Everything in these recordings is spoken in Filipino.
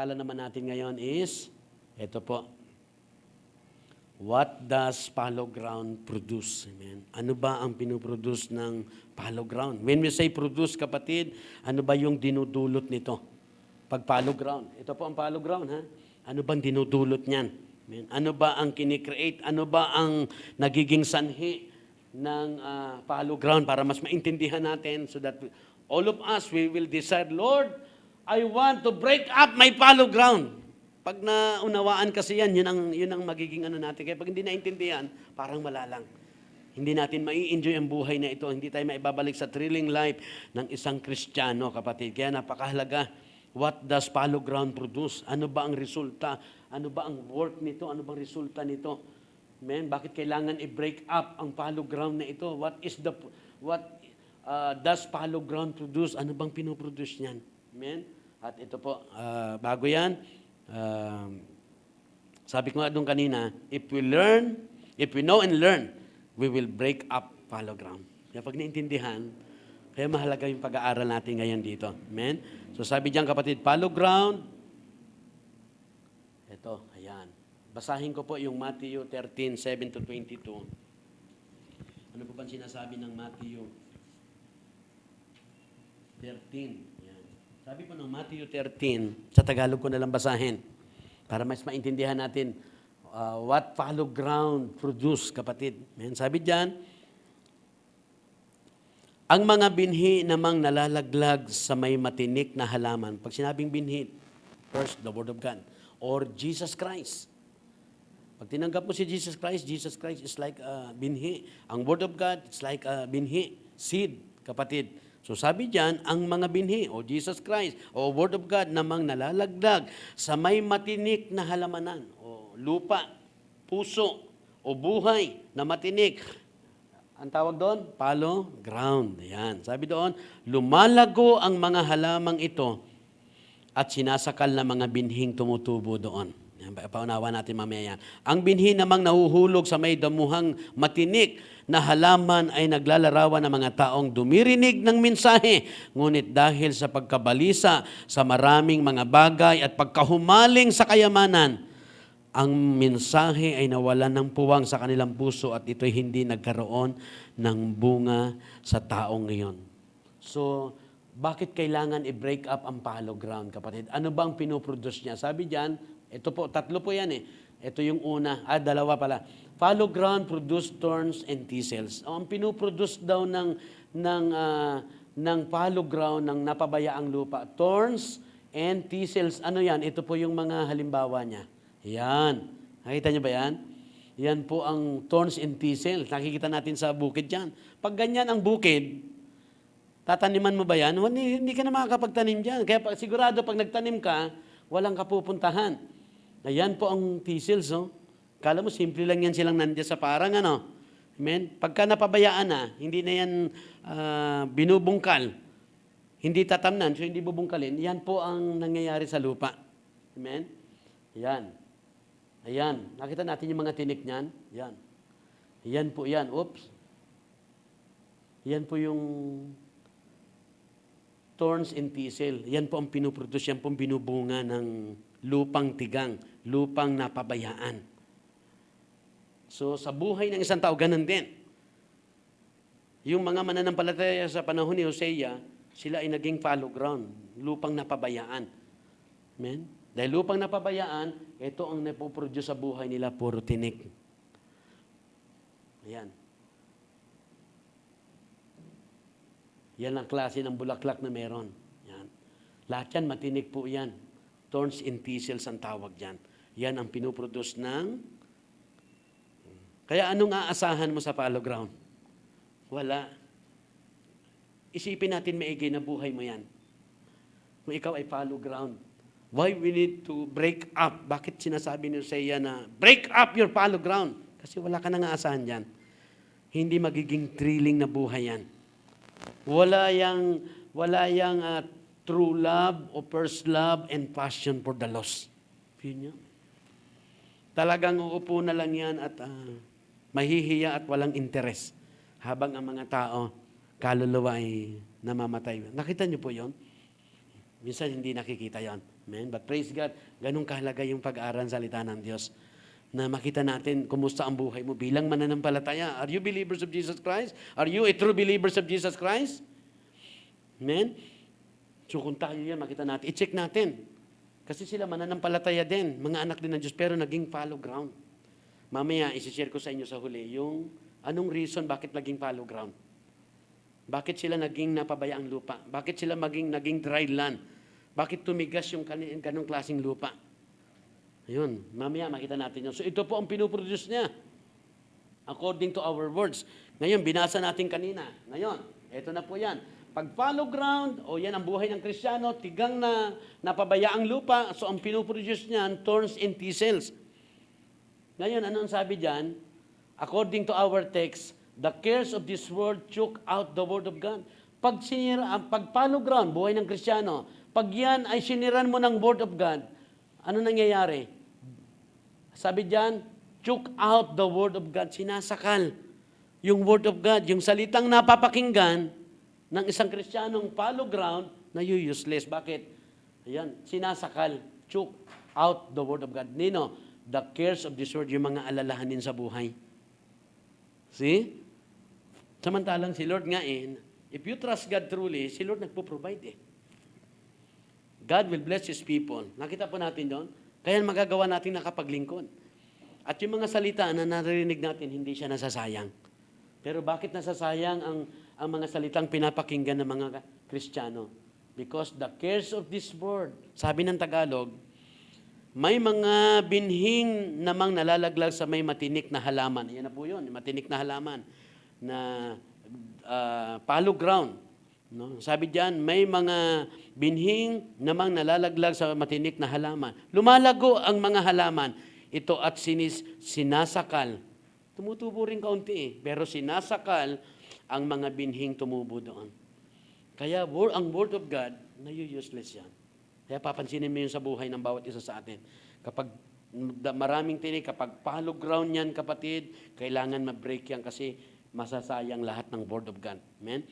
pag-aaralan naman natin ngayon is, ito po, what does fallow ground produce? Amen. Ano ba ang pinuproduce ng fallow ground? When we say produce, kapatid, ano ba yung dinudulot nito? Pag fallow ground. Ito po ang fallow ground, ha? Ano bang dinudulot niyan? Amen. Ano ba ang kinikreate? Ano ba ang nagiging sanhi ng fallow ground para mas maintindihan natin so that all of us, we will decide, Lord, I want to break up my fallow ground. Pag naunawaan kasi yan, yun ang magiging ano natin. Kaya pag hindi naintindihan, parang malalang. Hindi natin mai-enjoy ang buhay na ito. Hindi tayo maibabalik sa thrilling life ng isang Kristiyano, kapatid. Kaya napakahalaga, what does fallow ground produce? Ano ba ang resulta? Ano ba ang work nito? Ano bang resulta nito? Amen? Bakit kailangan i-break up ang fallow ground na ito? What does fallow ground produce? Ano bang pinoproduce niyan? Amen? At ito po, bago yan, sabi ko nga doon kanina, if we know and learn, we will break up fallow ground. Kaya pag naintindihan, kaya mahalaga yung pag-aaral natin ngayon dito. Amen? So sabi diyan, kapatid, fallow ground, ito, ayan. Basahin ko po yung Matthew 13:7-22. Ano po ba sinasabi ng Matthew 13? Sabi po ng Matthew 13, sa Tagalog ko na lang basahin, para mas maintindihan natin what fallow ground produce, kapatid. Amen. Sabi diyan, ang mga binhi namang nalalaglag sa may matinik na halaman. Pag sinabing binhi, first, the Word of God, or Jesus Christ. Pag tinanggap mo si Jesus Christ is like binhi. Ang Word of God, it's like binhi, seed, kapatid. So sabi diyan, ang mga binhi, o Jesus Christ, o Word of God, namang nalalagdag sa may matinik na halamanan, o lupa, puso, o buhay na matinik. Ang tawag doon, fallow ground. Yan. Sabi doon, lumalago ang mga halamang ito at sinasakal na mga binhing tumutubo doon. Yan, paunawa natin mamaya yan. Ang binhi namang nahuhulog sa may damuhang matinik na halaman ay naglalarawan ng mga taong dumirinig ng mensahe, ngunit dahil sa pagkabalisa sa maraming mga bagay at pagkahumaling sa kayamanan, ang mensahe ay nawalan ng puwang sa kanilang puso at ito'y hindi nagkaroon ng bunga sa taong ngayon. So, bakit kailangan i-break up ang fallow ground, kapatid? Ano bang pinoproduce niya? Sabi diyan, ito po, tatlo po yan eh. Ito yung una, dalawa pala. Fallow ground produce thorns and thistles. Ang pinoproduce daw ng fallow ground, ng napabayaang lupa, thorns and thistles. Ano yan? Ito po yung mga halimbawa niya. Yan. Nakita niyo ba yan? Yan po ang thorns and thistles. Nakikita natin sa bukid yan. Pag ganyan ang bukid, tataniman mo ba yan? Hindi ka na makakapagtanim dyan. Kaya sigurado pag nagtanim ka, walang kapupuntahan. Ayan po ang thistles, oh. Kala mo, simple lang yan silang nandiyan sa parang, ano. Amen? Pagka napabayaan na, hindi na yan binubungkal, hindi tatamnan, so hindi bubungkalin, yan po ang nangyayari sa lupa. Amen? Ayan. Ayan. Nakita natin yung mga tinik niyan? Ayan. Ayan po yan. Oops. Yan po yung thorns and thistle. Yan po ang pinuproduce, yan po ang binubunga ng lupang tigang, lupang napabayaan. So, sa buhay ng isang tao, ganun din. Yung mga mananampalataya sa panahon ni Hosea, sila ay naging fallow ground, lupang napabayaan. Amen? Dahil lupang napabayaan, ito ang napoproduce sa buhay nila, puro tinik. Ayan. Yan ang klase ng bulaklak na meron. Yan. Lahat yan, matinik po yan. Thorns and thistles ang tawag dyan. Yan ang pinuproduce ng... Kaya anong aasahan mo sa fallow ground? Wala. Isipin natin maigi na buhay mo yan. Kung ikaw ay fallow ground, why we need to break up? Bakit sinasabi ni Hosea na, break up your fallow ground? Kasi wala ka nang aasahan dyan. Hindi magiging thrilling na buhay yan. Wala yang true love o first love and passion for the lost. Yun yan. Talagang uupo na lang yan at mahihiya at walang interes habang ang mga tao, kaluluwa ay namamatay. Nakita niyo po yon? Minsan hindi nakikita yon. Amen? But praise God, ganun kahalaga yung pag-aaral ng salita ng Diyos. Na makita natin kumusta ang buhay mo bilang mananampalataya. Are you believers of Jesus Christ? Are you a true believers of Jesus Christ? Amen? So kung tayo yan, makita natin, i-check natin. Kasi sila mananampalataya din, mga anak din ng Diyos, pero naging follow ground. Mamaya, isi-share ko sa inyo sa huli, yung anong reason bakit naging follow ground. Bakit sila naging napabayaang lupa? Bakit sila naging dry land? Bakit tumigas yung ganong klaseng lupa? Ayun, mamaya makita natin yun. So ito po ang pinuproduce niya. According to our words. Ngayon, binasa natin kanina. Ngayon, ito na po yan. Pag follow ground, o yan ang buhay ng Kristiyano, tigang na napabayaang lupa, so ang pinuproduce niyan, thorns and thistles. Ngayon, ano ang sabi dyan? According to our text, the cares of this world choke out the word of God. Pag follow ground, buhay ng Kristiyano, pag yan ay siniran mo ng word of God, ano nangyayari? Sabi dyan, choke out the word of God. Sinasakal yung word of God, yung salitang napapakinggan ng isang Kristiyanong follow ground na useless. Bakit? Ayan, sinasakal, choke out the word of God. Nino, the cares of this world, yung mga alalahanin sa buhay. See? Samantalang si Lord nga if you trust God truly, si Lord nagpo-provide God will bless His people. Nakita po natin doon. Kaya magagawa natin nakapaglingkod. At yung mga salita na naririnig natin, hindi siya nasasayang. Pero bakit nasasayang ang mga salitang pinapakinggan ng mga Kristiyano? Because the cares of this world, sabi ng Tagalog, may mga binhing namang nalalaglag sa may matinik na halaman. Yan na po yun, matinik na halaman na follow ground. No? Sabi diyan, may mga binhing namang nalalaglag sa matinik na halaman. Lumalago ang mga halaman. Ito at sinasakal. Tumutubo rin kaunti pero sinasakal ang mga binhing tumubo doon. Kaya ang word of God, useless yan. Kaya papansinin mo yun sa buhay ng bawat isa sa atin. Kapag maraming tinig, kapag follow ground yan, kapatid, kailangan ma-break yan kasi masasayang lahat ng word of God. Amen?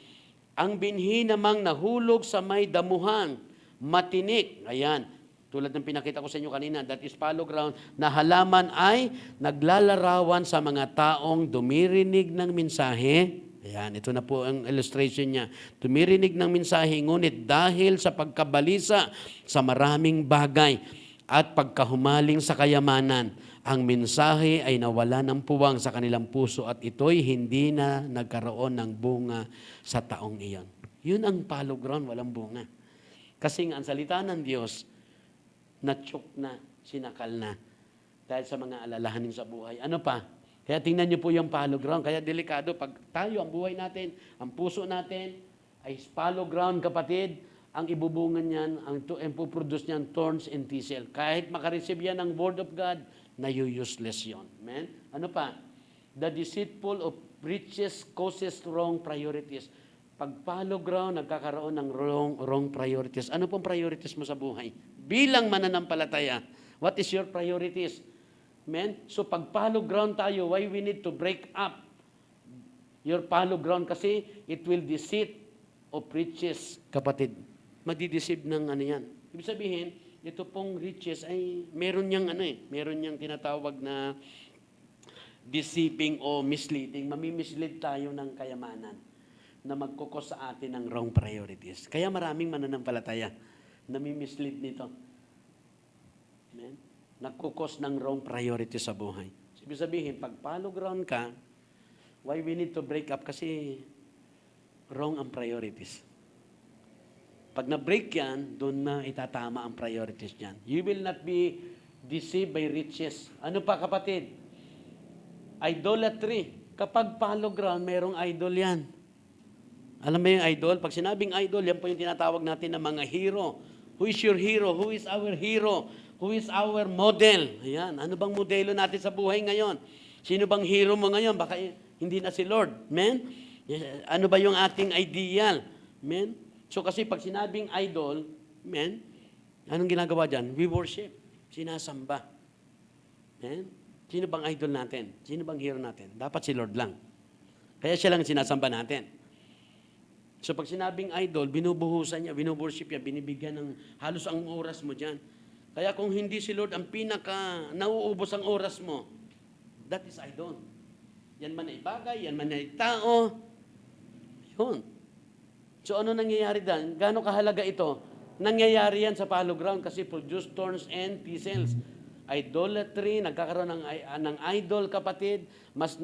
Ang binhi namang nahulog sa may damuhan, matinik. Ayan, tulad ng pinakita ko sa inyo kanina, that is follow ground, na halaman ay naglalarawan sa mga taong dumirinig ng mensahe. Ayan, ito na po ang illustration niya. Dumirinig ng mensahe, ngunit dahil sa pagkabalisa sa maraming bagay at pagkahumaling sa kayamanan, ang mensahe ay nawala ng puwang sa kanilang puso at ito'y hindi na nagkaroon ng bunga sa taong iyon. Yun ang follow ground, walang bunga. Kasi nga ang salita ng Diyos, na-choke na, sinakal na, dahil sa mga alalahanin sa buhay. Ano pa? Kaya tingnan niyo po yung follow ground. Kaya delikado, pag tayo, ang buhay natin, ang puso natin, ay follow ground, kapatid, ang ibubungan niyan, ang puproduce niyan, thorns and thistle. Kahit makareceive yan ng word of God, na useless yon. Amen? Ano pa? The deceitful of riches causes wrong priorities. Pag follow ground, nagkakaroon ng wrong priorities. Ano pong priorities mo sa buhay? Bilang mananampalataya, what is your priorities? Amen? So pag follow ground tayo, why we need to break up your follow ground? Kasi it will deceive of riches, kapatid. Magdi-deceive ng ano yan. Ibig sabihin, ito pong riches ay meron niyang tinatawag na deceiving o misleading. Mamimislead tayo ng kayamanan na magkukos sa atin ng wrong priorities. Kaya maraming mananampalataya namimislead nito. Amen? Nagkukos ng wrong priorities sa buhay. Ibig sabihin, pag follow ground ka, why we need to break up? Kasi wrong ang priorities. Pag na-break yan, doon na itatama ang priorities niyan. You will not be deceived by riches. Ano pa, kapatid? Idolatry. Kapag follow ground, mayroong idol yan. Alam mo yung idol? Pag sinabing idol, yan po yung tinatawag natin ng mga hero. Who is your hero? Who is our hero? Who is our model? Ayan. Ano bang modelo natin sa buhay ngayon? Sino bang hero mo ngayon? Baka hindi na si Lord. Amen? Ano ba yung ating ideal? Amen? So kasi pag sinabing idol, amen, anong ginagawa dyan? We worship. Sinasamba. Amen? Sino bang idol natin? Sino bang hero natin? Dapat si Lord lang. Kaya siya lang sinasamba natin. So pag sinabing idol, binubuhusan niya, binuworship niya, binibigyan ng halos ang oras mo dyan. Kaya kung hindi si Lord ang pinaka nauubos ang oras mo, that is idol. Yan man ay bagay, yan man ay tao. Yun. So ano nangyayari dan? Gaano kahalaga ito? Nangyayari yan sa fallow ground kasi produce thorns and thistles. Idolatry, nagkakaroon ng idol, kapatid, mas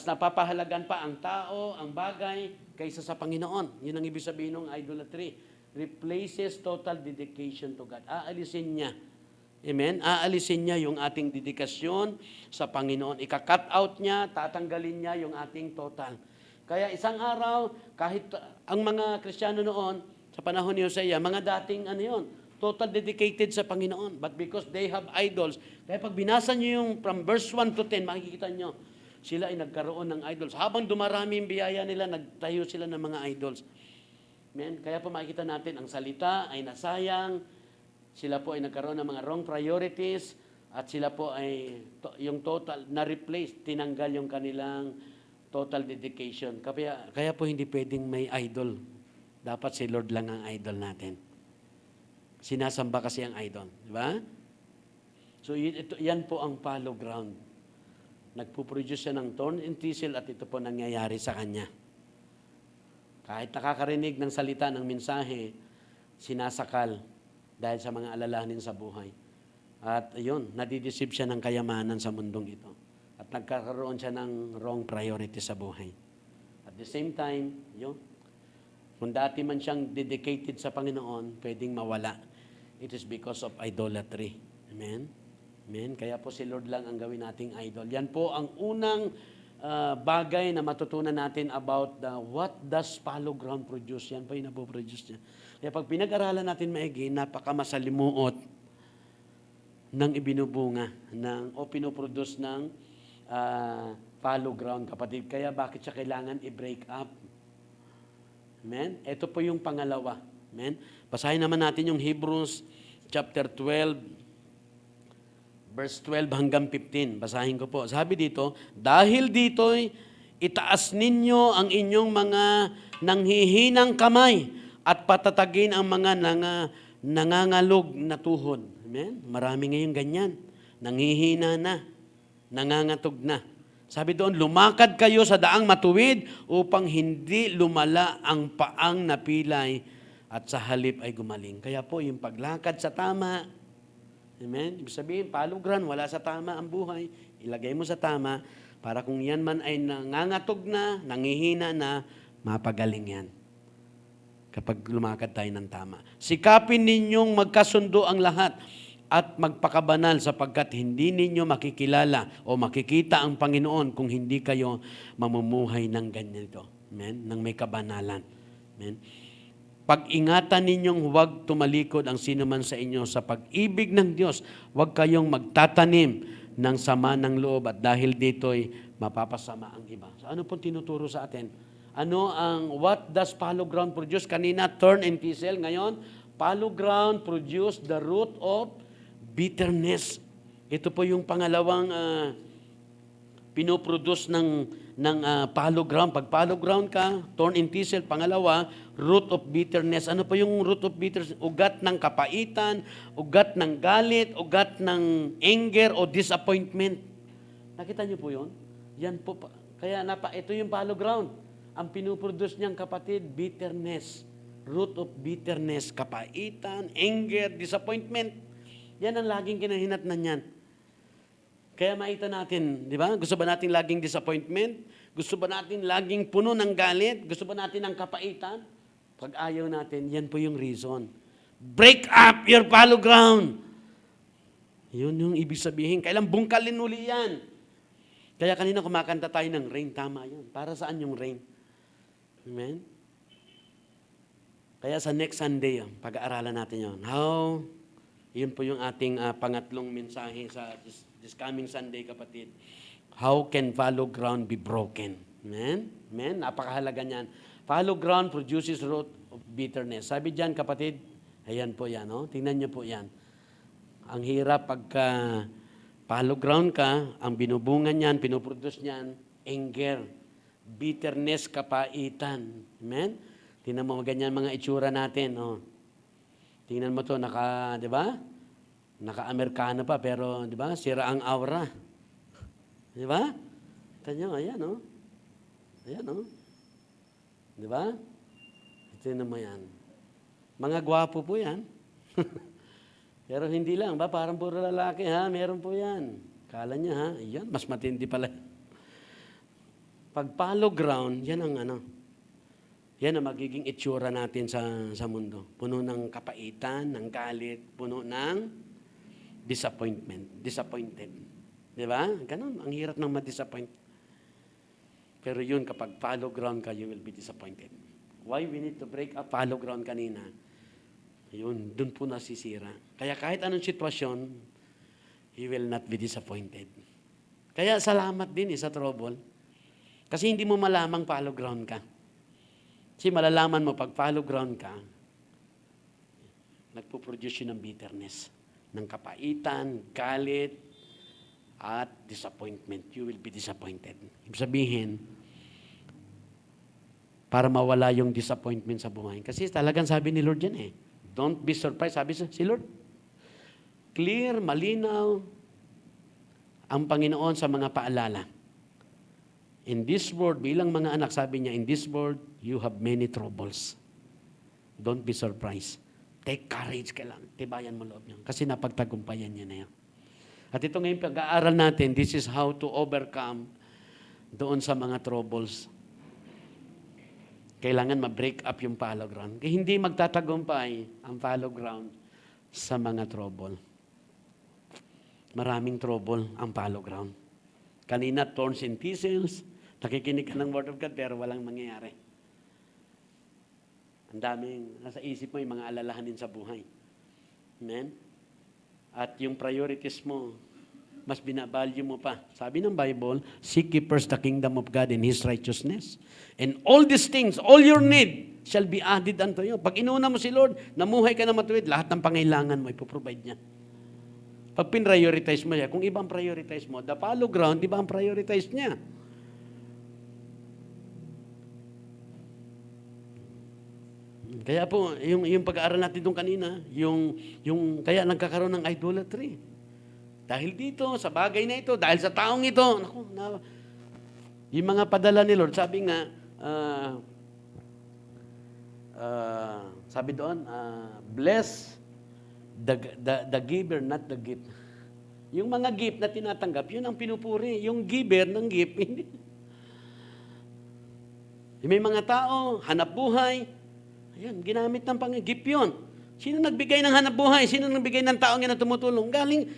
napapahalagan pa ang tao, ang bagay, kaysa sa Panginoon. Yun ang ibig sabihin ng idolatry. Replaces total dedication to God. Aalisin niya. Amen? Aalisin niya yung ating dedikasyon sa Panginoon. Ika-cut out niya, tatanggalin niya yung ating total. Kaya isang araw, kahit ang mga Kristiyano noon, sa panahon ni Hosea, mga dating total dedicated sa Panginoon. But because they have idols, kaya pag binasa niyo yung from verse 1 to 10, makikita niyo, sila ay nagkaroon ng idols. Habang dumarami yung biyaya nila, nagtayo sila ng mga idols. Amen? Kaya po makikita natin, ang salita ay nasayang, sila po ay nagkaroon ng mga wrong priorities, at sila po ay yung total, na-replace, tinanggal yung kanilang total dedication. Kaya po hindi pwedeng may idol. Dapat si Lord lang ang idol natin. Sinasamba kasi ang idol. Di ba? So yan po ang fallow ground. Nagpuproduce siya ng thorn and thistle at ito po nangyayari sa kanya. Kahit nakakarinig ng salita ng mensahe, sinasakal dahil sa mga alalahanin sa buhay. At yun, nadideceive siya ng kayamanan sa mundong ito. At nagkakaroon siya ng wrong priority sa buhay. At the same time, yun, kung dati man siyang dedicated sa Panginoon, pwedeng mawala. It is because of idolatry. Amen? Amen? Kaya po si Lord lang ang gawin nating idol. Yan po ang unang bagay na matutunan natin about what does fallow ground produce. Yan po yung napoproduce niya. Kaya pag pinag-aralan natin maigi, napakamasalimuot ng ibinubunga o pinoproduce ng fallow ground, kapatid. Kaya bakit siya kailangan i-break up? Amen? Ito po yung pangalawa. Amen? Basahin naman natin yung Hebrews chapter 12, verse 12 hanggang 15. Basahin ko po. Sabi dito, dahil dito'y itaas ninyo ang inyong mga nanghihinang kamay at patatagin ang mga nangangalog na tuhod. Amen? Marami ngayon ganyan. Nanghihina na. Nangangatog na. Sabi doon, lumakad kayo sa daang matuwid upang hindi lumala ang paang napilay at sa halip ay gumaling. Kaya po, yung paglakad sa tama, amen? Ibig sabihin, fallow ground, wala sa tama ang buhay. Ilagay mo sa tama para kung yan man ay nangangatog na, nangihina na, mapagaling yan. Kapag lumakad tayo ng tama. Sikapin ninyong magkasundo ang lahat at magpakabanal sapagkat hindi ninyo makikilala o makikita ang Panginoon kung hindi kayo mamumuhay ng ganito. Amen? Nang may kabanalan. Amen? Pag-ingatan ninyong huwag tumalikod ang sino man sa inyo sa pag-ibig ng Diyos. Huwag kayong magtatanim ng sama ng loob at dahil dito'y mapapasama ang iba. So ano po tinuturo sa atin? What does fallow ground produce? Kanina, thorn and thistle. Ngayon, fallow ground produce the root of bitterness. Ito po yung pangalawang pinoproduce ng fallow ground. Pag fallow ground ka, thorn and thistle. Pangalawa, root of bitterness. Ano po yung root of bitterness? Ugat ng kapaitan, ugat ng galit, ugat ng anger o disappointment. Nakita niyo po yun? Yan po. Kaya ito yung fallow ground. Ang pinoproduce niyang, kapatid, bitterness. Root of bitterness, kapaitan, anger, disappointment. Yan ang laging kinahinatnan yan. Kaya makita natin, di ba? Gusto ba natin laging disappointment? Gusto ba natin laging puno ng galit? Gusto ba natin ng kapaitan? Pag ayaw natin, yan po yung reason. Break up your fallow ground. Yun yung ibig sabihin. Kailang bungkalin uli yan. Kaya kanina kumakanta tayo ng rain. Tama yun. Para saan yung rain? Amen? Kaya sa next Sunday, pag-aaralan natin yun. Yun po yung ating pangatlong mensahe sa this coming Sunday, kapatid. How can fallow ground be broken? Amen? Amen? Napakahalaga niyan. Fallow ground produces root of bitterness. Sabi diyan, kapatid, ayan po yan. Tingnan niyo po yan. Ang hirap pagka fallow ground ka, ang binubungan niyan, pinoproduce niyan, anger, bitterness, kapaitan. Amen? Tingnan mo ganyan mga itsura natin. Oh. Tingnan mo to, di ba? Naka-Amerikano pa, pero, di ba? Sira ang aura. Di ba? Tingnan nyo, ayan, oh. Ayan, oh. Di ba? Tingnan mo yan. Mga gwapo po yan. Pero hindi lang, ba? Parang puro lalaki, ha? Meron po yan. Kala niya, ha? Ayan, mas matindi pala. Pag follow ground, yan ang ano. Yan ang magiging itsura natin sa mundo. Puno ng kapaitan, ng galit, puno ng disappointed. Di ba? Ganun, ang hirap ng ma-disappoint. Pero yun, kapag follow ground ka, you will be disappointed. Why we need to break up follow ground kanina? Yun, dun po nasisira. Kaya kahit anong sitwasyon, he will not be disappointed. Kaya salamat din sa trouble. Kasi hindi mo malamang follow ground ka. Kasi malalaman mo, pag follow ground ka, nagpo-produce yun ng bitterness, ng kapaitan, galit, at disappointment. You will be disappointed. Ibig sabihin, para mawala yung disappointment sa buhay. Kasi talagang sabi ni Lord yan eh. Don't be surprised. Sabi si Lord, clear, malinaw, ang Panginoon sa mga paalala. In this world, bilang mga anak, sabi niya, in this world, you have many troubles. Don't be surprised. Take courage ka lang. Tibayan mo loob niyo. Kasi napagtagumpayan niya na yan. At ito ngayon, pag-aaral natin, this is how to overcome doon sa mga troubles. Kailangan ma-break up yung follow ground. Kaya hindi magtatagumpay ang follow ground sa mga trouble. Maraming trouble ang follow ground. Kanina, thorns and thistles. Nakikinig ka ng Word of God, pero walang mangyayari. Ang daming, nasa isip mo yung mga alalahanin sa buhay. Amen? At yung priorities mo, mas binavalue mo pa. Sabi ng Bible, seek ye first the kingdom of God and His righteousness. And all these things, all your need, shall be added unto you. Pag inuna mo si Lord, namuhay ka na matuwid, lahat ng pangailangan mo, ipoprovide niya. Pag pin-prioritize mo siya, kung ibang prioritize mo, the follow ground, di ba ang prioritize niya? Kaya po, yung pag-aaral natin doon kanina, kaya nagkakaroon ng idolatry. Dahil dito, sa bagay na ito, dahil sa taong ito, yung mga padala ni Lord, sabi nga, sabi doon, bless the giver, not the gift. Yung mga gift na tinatanggap, yun ang pinupuri. Yung giver ng gift, hindi. May mga tao, hanap buhay, ayan, ginamit ng gift yun. Sino nagbigay ng hanap buhay? Sino nagbigay ng taong yan na tumutulong? Galing,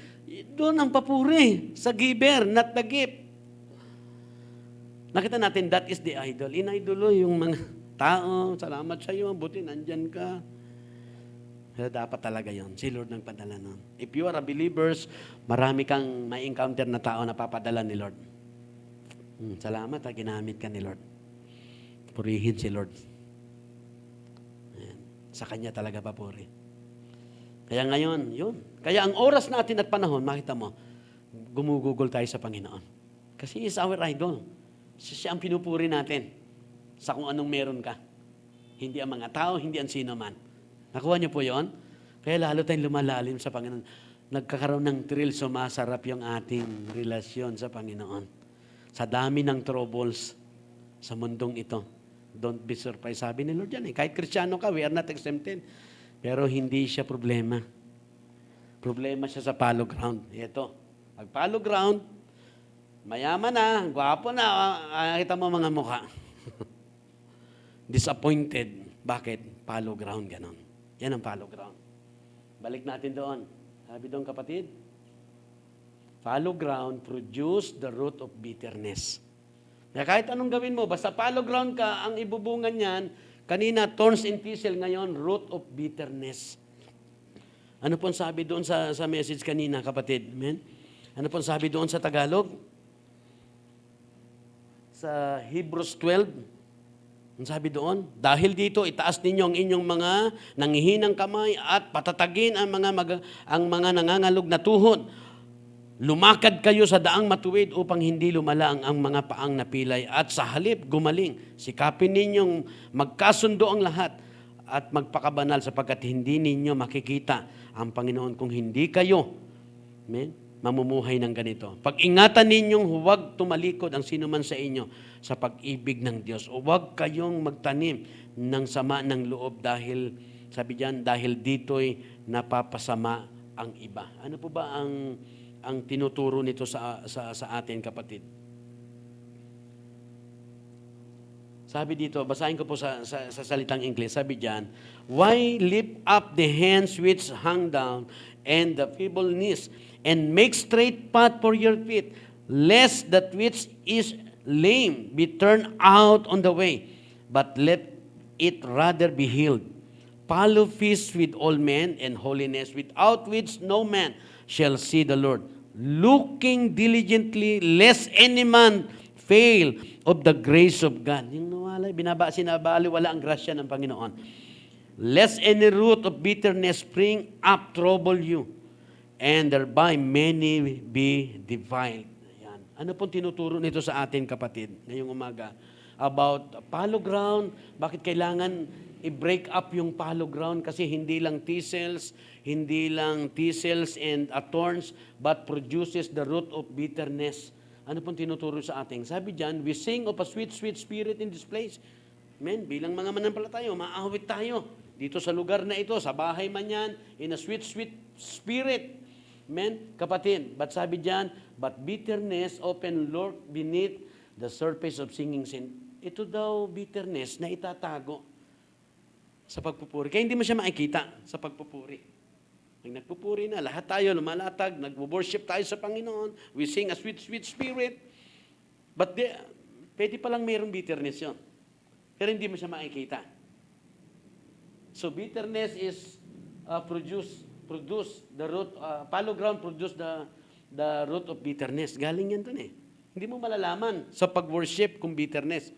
doon ang papuri sa giver, not the gift. Nakita natin, that is the idol. In-idolo yung mga tao, salamat sa iyo, buti nandyan ka. Pero dapat talaga yon. Si Lord nang padala nun. If you are a believers, marami kang may encounter na tao na papadala ni Lord. Salamat, ginamit ka ni Lord. Purihin si Lord. Ayan. Sa Kanya talaga papuri. Kaya ngayon, yun. Kaya ang oras natin at panahon, makita mo, gumugugol tayo sa Panginoon. Kasi He is our idol. Siya ang pinupuri natin sa kung anong meron ka. Hindi ang mga tao, hindi ang sino man. Nakuha niyo po yun? Kaya lalo tayong lumalalim sa Panginoon. Nagkakaroon ng thrill, sumasarap yung ating relasyon sa Panginoon. Sa dami ng troubles sa mundong ito. Don't be surprised. Sabi ni Lord yan Kahit Kristiyano ka, we are not exempted. Pero hindi siya problema. Problema siya sa follow ground. Ito. Pag follow ground, mayaman na, gwapo na, kita mo mga mukha. Disappointed. Bakit? Follow ground, ganon. Yan ang follow ground. Balik natin doon. Sabi doon kapatid, follow ground produce the root of bitterness. Kaya kahit anong gawin mo, basta follow ground ka, ang ibubungan niyan, kanina, thorns and thistle, ngayon, root of bitterness. Ano pong sabi doon sa message kanina, kapatid? Amen? Ano pong sabi doon sa Tagalog? Sa Hebrews 12, ang sabi doon, dahil dito, itaas ninyo ang inyong mga nangihinang kamay at patatagin ang mga nangangalog na tuhod. Lumakad kayo sa daang matuwid upang hindi lumala ang mga paang napilay at sa halip gumaling. Sikapin ninyong magkasundo ang lahat at magpakabanal sapagkat hindi ninyo makikita ang Panginoon kung hindi kayo mamumuhay ng ganito. Pag-ingatan ninyong huwag tumalikod ang sinuman sa inyo sa pag-ibig ng Diyos. O huwag kayong magtanim ng sama ng loob dahil, sabi diyan, dahil dito'y napapasama ang iba. Ano po ba ang tinuturo nito sa atin, kapatid? Sabi dito, basahin ko po sa salitang English, sabi diyan, why lift up the hands which hang down and the feeble knees, and make straight path for your feet, lest that which is lame be turned out on the way, but let it rather be healed. Follow peace with all men and holiness, without which no man shall see the Lord. Looking diligently, lest any man fail of the grace of God. Yung nawala, sinabaliwala ang grasya ng Panginoon. Lest any root of bitterness spring up, trouble you, and thereby many be defiled. Ayan. Ano pong tinuturo nito sa atin, kapatid, ngayong umaga? About fallow ground, bakit kailangan i-break up yung fallow ground? Kasi hindi lang thistles and thorns, but produces the root of bitterness. Ano pong tinuturo sa atin? Sabi diyan, we sing of a sweet, sweet spirit in this place. Amen. Bilang mga mananampalataya, maahawit tayo dito sa lugar na ito, sa bahay man yan, in a sweet, sweet spirit. Amen, kapatid. But sabi diyan, but bitterness often lurk beneath the surface of singing sin. Ito daw bitterness na itatago sa pagpupuri. Kaya hindi mo siya makikita sa pagpupuri. Pag nagpupuri na, lahat tayo lumalatag, nag-worship tayo sa Panginoon, we sing a sweet, sweet spirit. But pwede palang mayroong bitterness yun. Pero hindi mo siya makikita. So bitterness is produce the root, fallow ground produce the root of bitterness. Galing yan dun eh. Hindi mo malalaman sa pag-worship kung bitterness.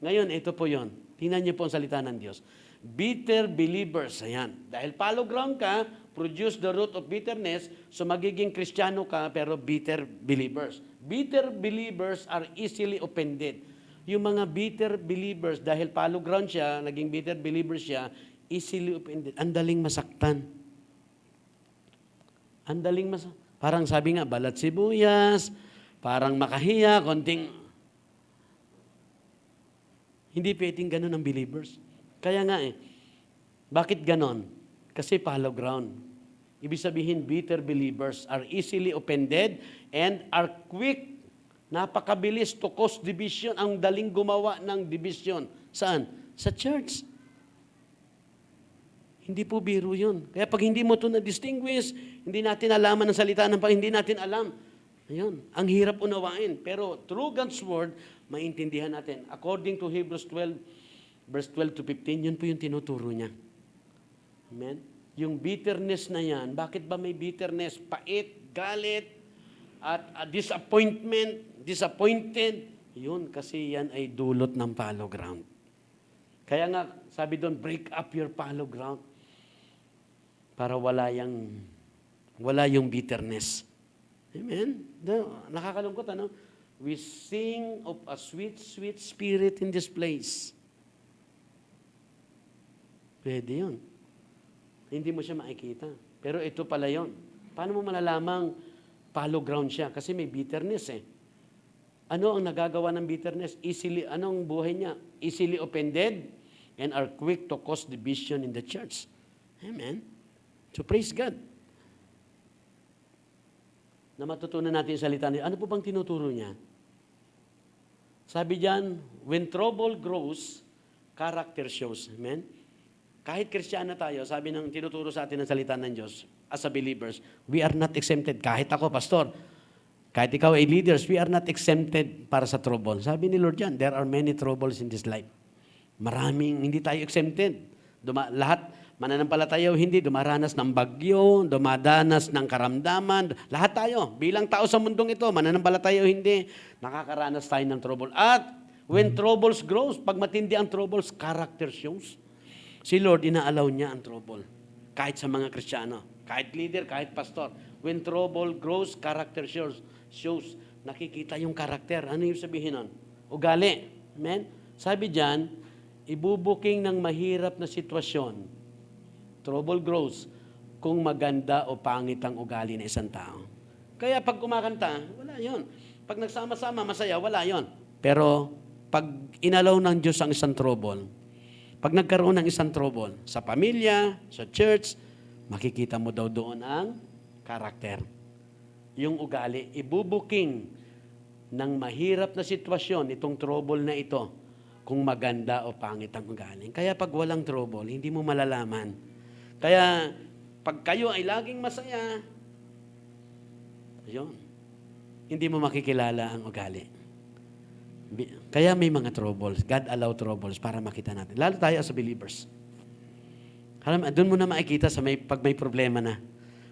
Ngayon, ito po yon. Tingnan niyo po ang salita ng Diyos. Bitter believers, ayan. Dahil fallow ground ka, produce the root of bitterness, so magiging Kristiyano ka, pero bitter believers. Bitter believers are easily offended. Yung mga bitter believers, dahil fallow ground siya, naging bitter believers siya, easily offended. Ang daling masaktan. Ang daling masaktan. Parang sabi nga, balat sibuyas, parang makahiya, konting... Hindi pwedeng ganun ang believers. Kaya nga bakit ganon? Kasi fallow ground. Ibig sabihin, bitter believers are easily offended and are quick, napakabilis to cause division, ang daling gumawa ng division. Saan? Sa church. Hindi po biro yun. Kaya pag hindi mo ito na-distinguish, hindi natin alaman ang salita ng Panginoon, hindi natin alam. Ayun, ang hirap unawain. Pero through God's Word, maintindihan natin. According to Hebrews 12, verse 12 to 15, yun po yung tinuturo niya. Amen? Yung bitterness na yan, bakit ba may bitterness? Pait, galit, at disappointed. Yun, kasi yan ay dulot ng fallow ground. Kaya nga, sabi doon, break up your fallow ground para wala yung bitterness. Amen? Nakakalungkot, ano? We sing of a sweet, sweet spirit in this place. Pwede yun. Hindi mo siya makikita. Pero ito pala yun. Paano mo malalamang fallow ground siya? Kasi may bitterness eh. Ano ang nagagawa ng bitterness? Anong buhay niya? Easily offended and are quick to cause division in the church. Amen? So praise God. Na matutunan natin yung salita niya. Ano po bang tinuturo niya? Sabi diyan, when trouble grows, character shows. Amen? Kahit Kristiyano tayo, sabi ng tinuturo sa atin ng salita ng Diyos, as a believers, we are not exempted. Kahit ako, pastor, kahit ikaw ay leaders, we are not exempted para sa trouble. Sabi ni Lord yan, there are many troubles in this life. Maraming, hindi tayo exempted. Lahat, mananampalataya o hindi, dumaranas ng bagyo, dumadanas ng karamdaman. Lahat tayo, bilang tao sa mundong ito, mananampalataya o hindi, nakakaranas tayo ng trouble. At when troubles grows, pag matindi ang troubles, character shows. Si Lord, inaalaw niya ang trouble. Kahit sa mga Kristiyano, kahit leader, kahit pastor. When trouble grows, character shows. Nakikita yung karakter. Ano yung sabihin nun? Ugali. Amen? Sabi diyan, ibubuking ng mahirap na sitwasyon. Trouble grows kung maganda o pangit ang ugali ng isang tao. Kaya pag kumakanta, wala yon. Pag nagsama-sama, masaya, wala yon. Pero pag inalaw ng Diyos ang isang trouble, pag nagkaroon ng isang trouble sa pamilya, sa church, makikita mo daw doon ang karakter. Yung ugali, ibubuking ng mahirap na sitwasyon, itong trouble na ito, kung maganda o pangit ang ugali. Kaya pag walang trouble, hindi mo malalaman. Kaya pag kayo ay laging masaya, ayun, hindi mo makikilala ang ugali. Kaya may mga troubles. God allow troubles para makita natin. Lalo tayo as believers. Doon mo na makikita pag may problema na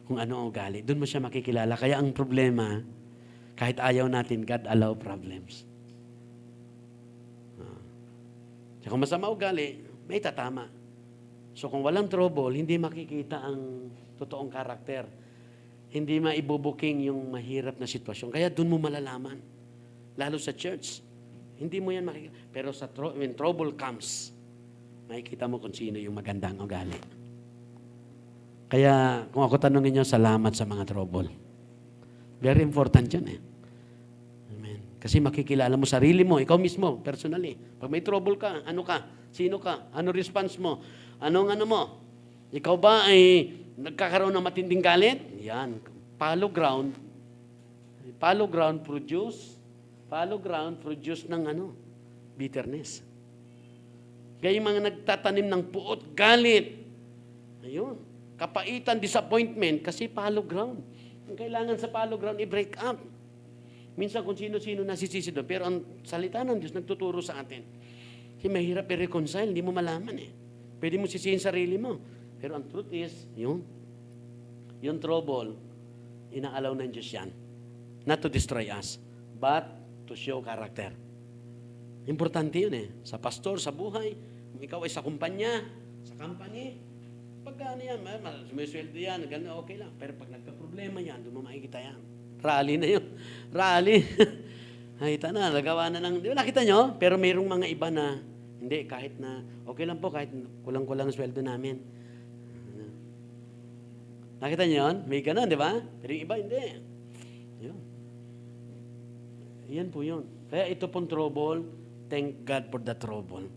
kung ano ang ugali. Doon mo siya makikilala. Kaya ang problema, kahit ayaw natin, God allow problems. Kung masama ugali, may tatama. So kung walang trouble, hindi makikita ang totoong karakter. Hindi maibubuking yung mahirap na sitwasyon. Kaya doon mo malalaman. Lalo sa church. Hindi mo yan makikita. Pero when trouble comes, makikita mo kung sino yung magandang ugali. Kaya kung ako tanongin nyo, salamat sa mga trouble. Very important yun eh. Amen. Kasi makikilala mo sarili mo, ikaw mismo, personally. Pag may trouble ka, ano ka? Sino ka? Ano response mo? Anong ano mo? Ikaw ba ay nagkakaroon ng matinding galit? Yan. Follow ground produce ng bitterness. Kaya yung mga nagtatanim ng puot, galit. Ayun. Kapaitan, disappointment, kasi follow ground. Ang kailangan sa follow ground, i-break up. Minsan kung sino-sino nasisisi doon, pero ang salita ng Diyos nagtuturo sa atin. Kasi mahirap i-reconcile, hindi mo malaman eh. Pwede mo sisihin sarili mo. Pero ang truth is, yung trouble, inaalaw ng Diyos yan. Not to destroy us, but to show character. Importante yun eh. Sa pastor, sa buhay, kung ikaw ay sa kumpanya, sa company, pag ano yan, sumisweldo yan, gano'n, okay lang. Pero pag nagka-problema yan, doon mo makikita yan. Rally na yun. Rally. Nakita na, nagawa na ng, di ba nakita nyo? Pero mayroong mga iba na, hindi, kahit na, okay lang po, kahit kulang-kulang ang sweldo namin. Nakita nyo yun? May gano'n, di ba? Pero yung iba, hindi. Yun. Yan po yun. Kaya ito pong trouble, thank God for the trouble.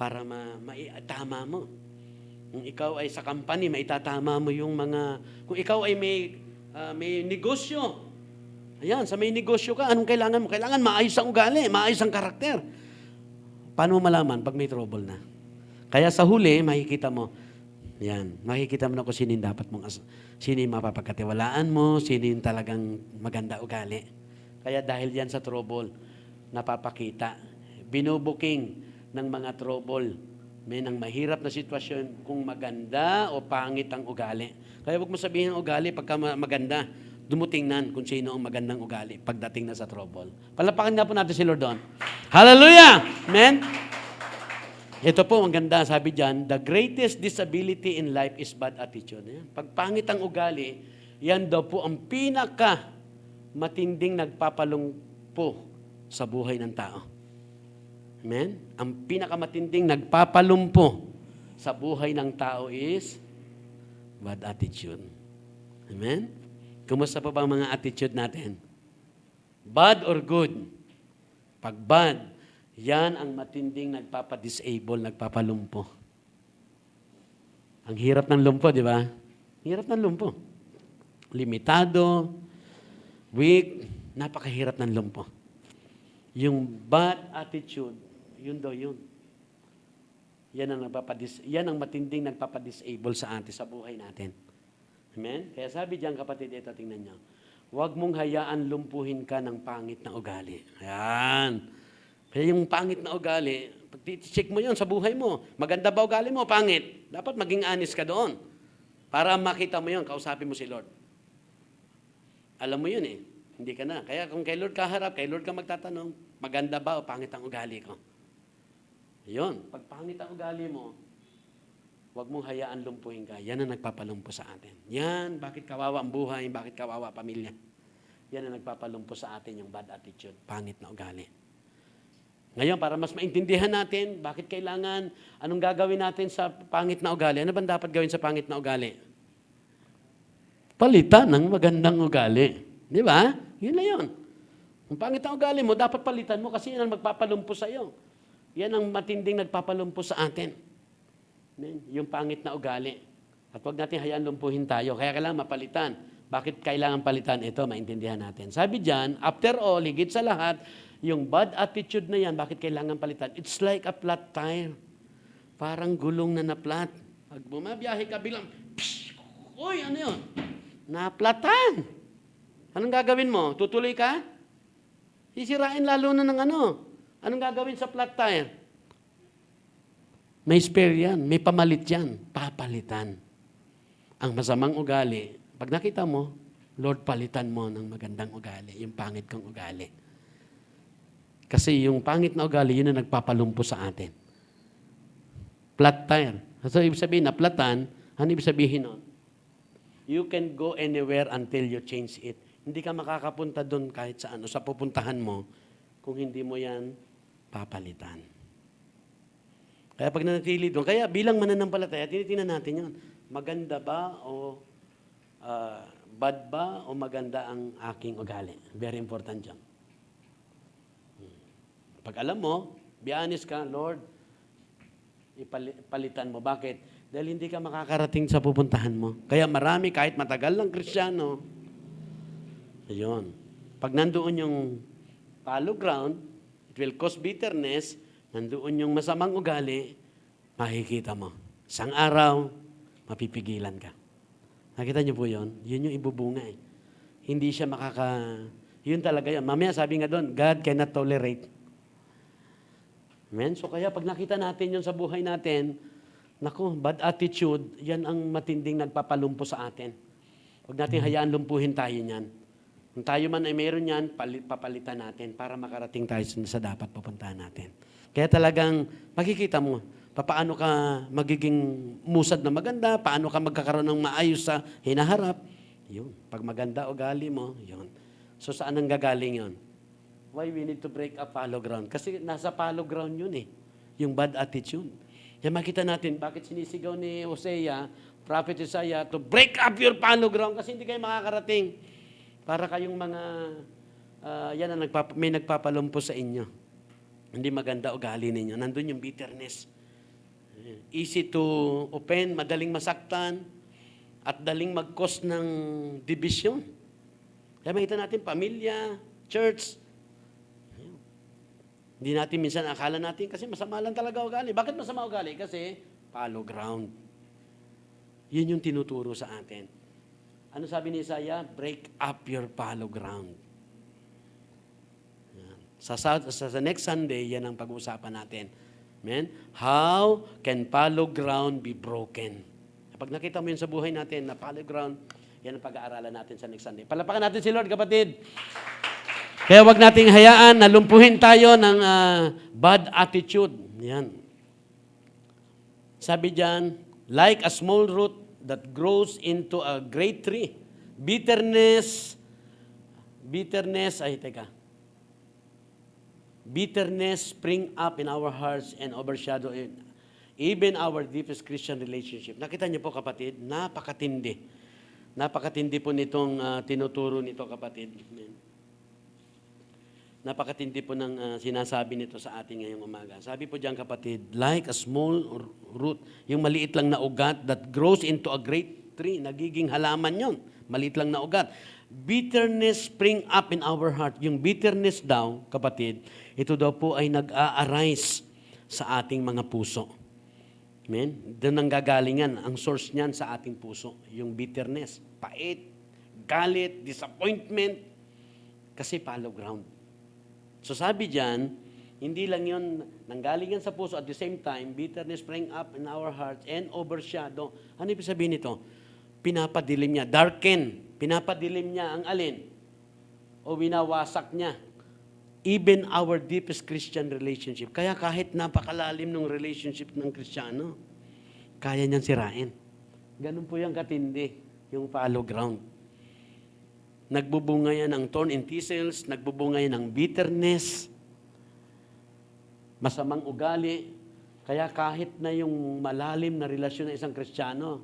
Para maitama mo. Kung ikaw ay sa company, maitatama mo yung mga, kung ikaw ay may negosyo, ayan, sa may negosyo ka, anong kailangan mo? Kailangan maayos ang ugali, maayos ang karakter. Paano mo malaman pag may trouble na? Kaya sa huli, makikita mo, yan, makikita mo na kung sino yung dapat mong, sino yung mapapagkatiwalaan mo, sino yung talagang maganda ugali. Kaya dahil yan sa trouble, napapakita, binubuking ng mga trouble, may nang mahirap na sitwasyon kung maganda o pangit ang ugali. Kaya huwag mo sabihin ang ugali pagka maganda, dumutingnan kung sino ang magandang ugali pagdating na sa trouble. Palapakan nga po natin si Lord doon. Hallelujah! Amen? Ito po, ang ganda, sabi dyan, the greatest disability in life is bad attitude. Pag pangit ang ugali, yan daw po ang pinaka matinding nagpapalumpo sa buhay ng tao. Amen? Ang pinakamatinding nagpapalumpo sa buhay ng tao is bad attitude. Amen? Kumusta pa ba ang mga attitude natin? Bad or good? Pag bad, yan ang matinding nagpapadisable, nagpapalumpo. Ang hirap ng lumpo, di ba? Hirap ng lumpo. Limitado, weak, napakahirap ng lumpo. Yung bad attitude, yun daw yun. Yan ang matinding nagpapadisable sa atin, sa buhay natin. Amen? Kaya sabi diyan, kapatid, ito, tingnan nyo. Huwag mong hayaan lumpuhin ka ng pangit na ugali. Ayan. Kaya yung pangit na ugali, pag check mo yun sa buhay mo, maganda ba ugali mo, pangit? Dapat maging honest ka doon. Para makita mo yun, kausapin mo si Lord. Alam mo yun eh. Hindi ka na. Kaya kung kay Lord ka harap, kay Lord ka magtatanong, maganda ba o pangit ang ugali ko? Yun. Pag pangit ang ugali mo, Huwag mong hayaan lumpuhin ka. Yan ang nagpapalumpo sa atin. Yan, bakit kawawa ang buhay, bakit kawawa pamilya. Yan ang nagpapalumpo sa atin, yung bad attitude, pangit na ugali. Ngayon, para mas maintindihan natin, bakit kailangan, anong gagawin natin sa pangit na ugali? Ano bang dapat gawin sa pangit na ugali? Palitan ng magandang ugali. Di ba? Yun na yun. Ang pangit na ugali mo, dapat palitan mo kasi yan ang magpapalumpo sa iyo. Yan ang matinding nagpapalumpo sa atin. Yung pangit na ugali. At huwag natin hayaan lumpuhin tayo. Kaya kailangan mapalitan. Bakit kailangan palitan? Ito, maintindihan natin. Sabi dyan, after all, higit sa lahat, yung bad attitude na yan, bakit kailangan palitan? It's like a flat tire. Parang gulong na na-flat. Pag bumabiyahe ka bilang, psh, uy, ano yun? Na-flatan. Anong gagawin mo? Tutuloy ka? Sisirain lalo na ng ano? Anong gagawin sa flat tire? May spare yan, may pamalit yan, papalitan. Ang masamang ugali, pag nakita mo, Lord, palitan mo ng magandang ugali, yung pangit kong ugali. Kasi yung pangit na ugali, yun ang nagpapalumpo sa atin. Flat tire. So, ibig sabihin, naplatan, ano ibig sabihin nun? You can go anywhere until you change it. Hindi ka makakapunta doon kahit saan o sa pupuntahan mo kung hindi mo yan papalitan. Kaya pag nanatili doon, kaya bilang mananampalataya, tinitingnan natin yun. Maganda ba o bad ba o maganda ang aking ugali? Very important yan. Pag alam mo, be honest ka, Lord, ipalitan mo. Bakit? Dahil hindi ka makakarating sa pupuntahan mo. Kaya marami, kahit matagal lang Kristiyano, ayun. Pag nandoon yung follow ground, it will cause bitterness, nandoon yung masamang ugali, makikita mo. Isang araw, mapipigilan ka. Nakita niyo po yun? Yun yung ibubunga eh. Hindi siya yun talaga yun. Mamaya sabi nga doon, God cannot tolerate. Amen? So kaya pag nakita natin yun sa buhay natin, naku, bad attitude, yan ang matinding nagpapalumpo sa atin. Huwag natin hayaan lumpuhin tayo niyan. Kung tayo man ay mayroon yan, papalitan natin para makarating tayo sa dapat pupuntahan natin. Kaya talagang makikita mo, paano ka magiging musad na maganda, paano ka magkakaroon ng maayos sa hinaharap. Yun. Pag maganda ugali mo, yun. So saan ang gagaling yun? Why we need to break up fallow ground? Kasi nasa fallow ground yun eh. Yung bad attitude. Kaya makita natin, bakit sinisigaw ni Hosea, Prophet Isaiah, to break up your fallow ground kasi hindi kayo makakarating. Para kayong mga, yan ang may nagpapalumpo sa inyo. Hindi maganda ugali ninyo. Nandun yung bitterness. Easy to offend, madaling masaktan, at daling mag-cause ng division. Kaya makita natin, pamilya, church. Hindi natin minsan akala natin kasi masama lang talaga ugali. Bakit masama ugali? Kasi fallow ground. Yun yung tinuturo sa atin. Ano sabi ni Isaiah? Break up your fallow ground. Sa next Sunday, yan ang pag-uusapan natin. Amen? How can fallow ground be broken? Kapag nakita mo yun sa buhay natin na fallow ground, yan ang pag-aaralan natin sa next Sunday. Palapakan natin si Lord, kapatid. Kaya wag nating hayaan na lumpuhin tayo ng bad attitude. Yan. Sabi diyan, like a small root that grows into a great tree. Bitterness, bitterness spring up in our hearts and overshadow even our deepest Christian relationship. Nakita niyo po kapatid, napakatindi. Napakatindi po nitong tinuturo nito kapatid. Amen. Napakatindi po ng sinasabi nito sa atin ngayong umaga. Sabi po diyan kapatid, like a small root, yung maliit lang na ugat that grows into a great tree, nagiging halaman yon, maliit lang na ugat. Bitterness spring up in our heart. Yung bitterness daw, kapatid, ito daw po ay nag-a-arise sa ating mga puso. Amen? Doon ang gagalingan, ang source niyan sa ating puso. Yung bitterness, pait, galit, disappointment, kasi follow ground. So sabi diyan, hindi lang yun nanggalingan sa puso at the same time, bitterness spring up in our hearts and overshadow. Ano ibig sabihin nito? Pinapadilim niya, darken. Pinapadilim niya ang alin? O winawasak niya. Even our deepest Christian relationship. Kaya kahit napakalalim ng relationship ng Kristiyano, kaya niyang sirain. Ganun po yung katindi, yung fallow ground. Nagbubunga yan ng thorn and thistles, nagbubunga yan ng bitterness, masamang ugali. Kaya kahit na yung malalim na relasyon ng isang Kristiyano,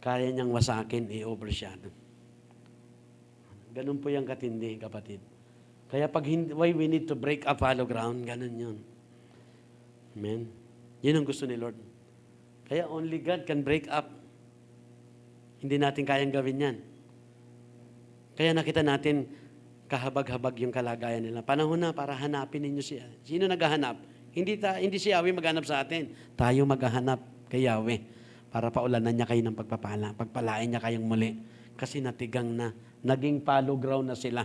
kaya niyang wasakin, i-overshadow. Ganun po yung katindi, kapatid. Kaya why we need to break up fallow ground, ganun yun. Amen? Yun ang gusto ni Lord. Kaya only God can break up. Hindi natin kayang gawin yan. Kaya nakita natin, kahabag-habag yung kalagayan nila. Panahon na para hanapin ninyo siya. Sino naghahanap? Hindi si Yahweh maghanap sa atin. Tayo maghahanap kay Yahweh para paulanan niya kayo ng pagpapala. Pagpalain niya kayong muli. Kasi natigang na. Naging fallow ground na sila.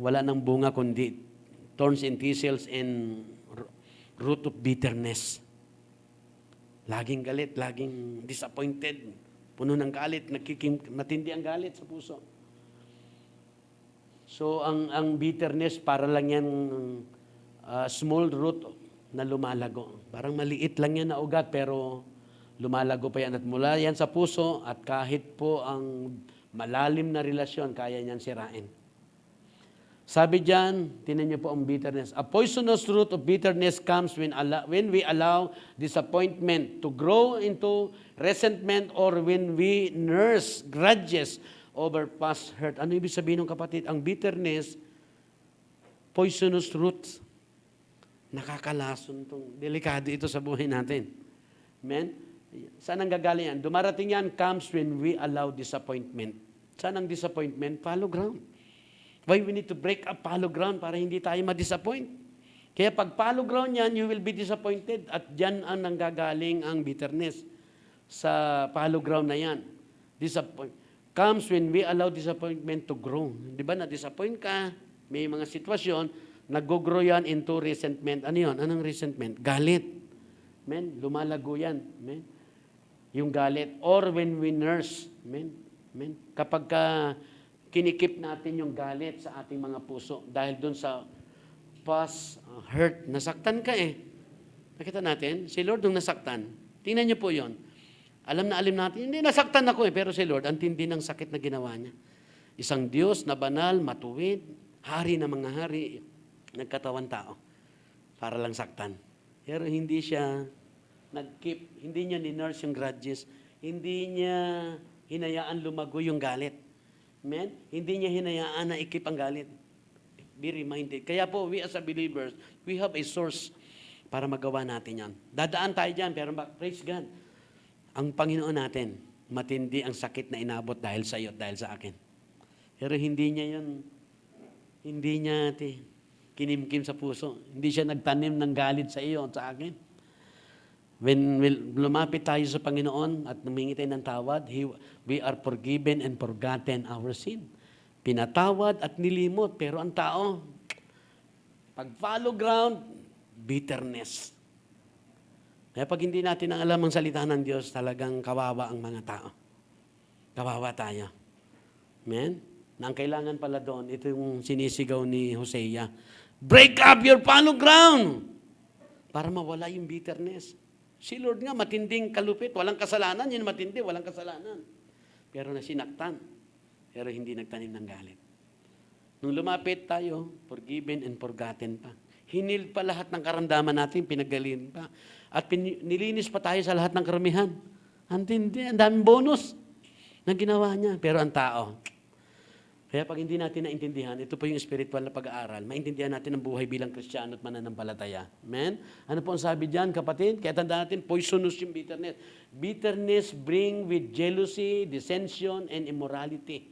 Wala nang bunga kundi thorns and thistles and root of bitterness. Laging galit, laging disappointed. Puno ng galit, matindi ang galit sa puso. So, ang bitterness, para lang yan small root na lumalago. Parang maliit lang yan na ugat, pero lumalago pa yan. At mula yan sa puso, at kahit po ang malalim na relasyon, kaya niyan sirain. Sabi diyan, tinan niyo po ang bitterness. A poisonous root of bitterness comes when we allow disappointment to grow into resentment or when we nurse grudges over past hurt. Ano ibig sabihin ng kapatid? Ang bitterness, poisonous root. Nakakalason itong, delikado ito sa buhay natin. Amen? Saan ang gagaling yan? Dumarating yan comes when we allow disappointment. Saan ang disappointment? Fallow ground. Why we need to break up fallow ground para hindi tayo ma-disappoint. Kaya pag fallow ground yan, you will be disappointed. At dyan ang nanggagaling ang bitterness sa fallow ground na yan. Comes when we allow disappointment to grow. Di ba, na-disappoint ka, may mga sitwasyon, nag-grow yan into resentment. Ano yun? Anong resentment? Galit. Amen? Lumalago yan. Amen? Yung galit. Or when we nurse. Amen? Amen? Kapag kinikip natin yung galit sa ating mga puso dahil doon sa past hurt. Nasaktan ka eh. Nakita natin, si Lord nung nasaktan. Tingnan niyo po yon. Alam natin, hindi nasaktan ako eh. Pero si Lord, ang tindi ng sakit na ginawa niya. Isang Diyos na banal, matuwid, hari na mga hari, nagkatawan tao para lang saktan. Pero hindi siya nag-keep, hindi niya ni-nurse yung grudges, hindi niya hinayaan lumago yung galit. Amen? Hindi niya hinayaan na ikip ang galit. Be reminded. Kaya po, we as a believers, we have a source para magawa natin yan. Dadaan tayo dyan, pero praise God. Ang Panginoon natin, matindi ang sakit na inabot dahil sa iyo at dahil sa akin. Pero hindi niya kinimkim sa puso. Hindi siya nagtanim ng galit sa iyo at sa akin. When lumapit tayo sa Panginoon at humingi tayo ng tawad, we are forgiven and forgotten our sin. Pinatawad at nilimot. Pero ang tao, pag follow ground, bitterness. Kaya pag hindi natin ang alam ang salita ng Diyos, talagang kawawa ang mga tao. Kawawa tayo. Amen? Na ang kailangan pala doon, ito yung sinisigaw ni Hosea. Break up your follow ground! Para mawala yung bitterness. Si Lord nga, matinding kalupit. Walang kasalanan. Yun matindi, walang kasalanan. Pero nasinaktan. Pero hindi nagtanim ng galit. Nung lumapit tayo, forgiven and forgotten pa. Hinil pa lahat ng karamdaman natin, pinagaling pa. At nilinis pa tayo sa lahat ng karamihan. Ang daming bonus na ginawa niya. Pero ang tao, kaya pag hindi natin naintindihan, ito po yung spiritual na pag-aaral, maintindihan natin ang buhay bilang Kristiyano at mananampalataya. Amen? Ano po ang sabi diyan, kapatid? Kaya tandaan natin, poisonous yung bitterness. Bitterness bring with jealousy, dissension, and immorality.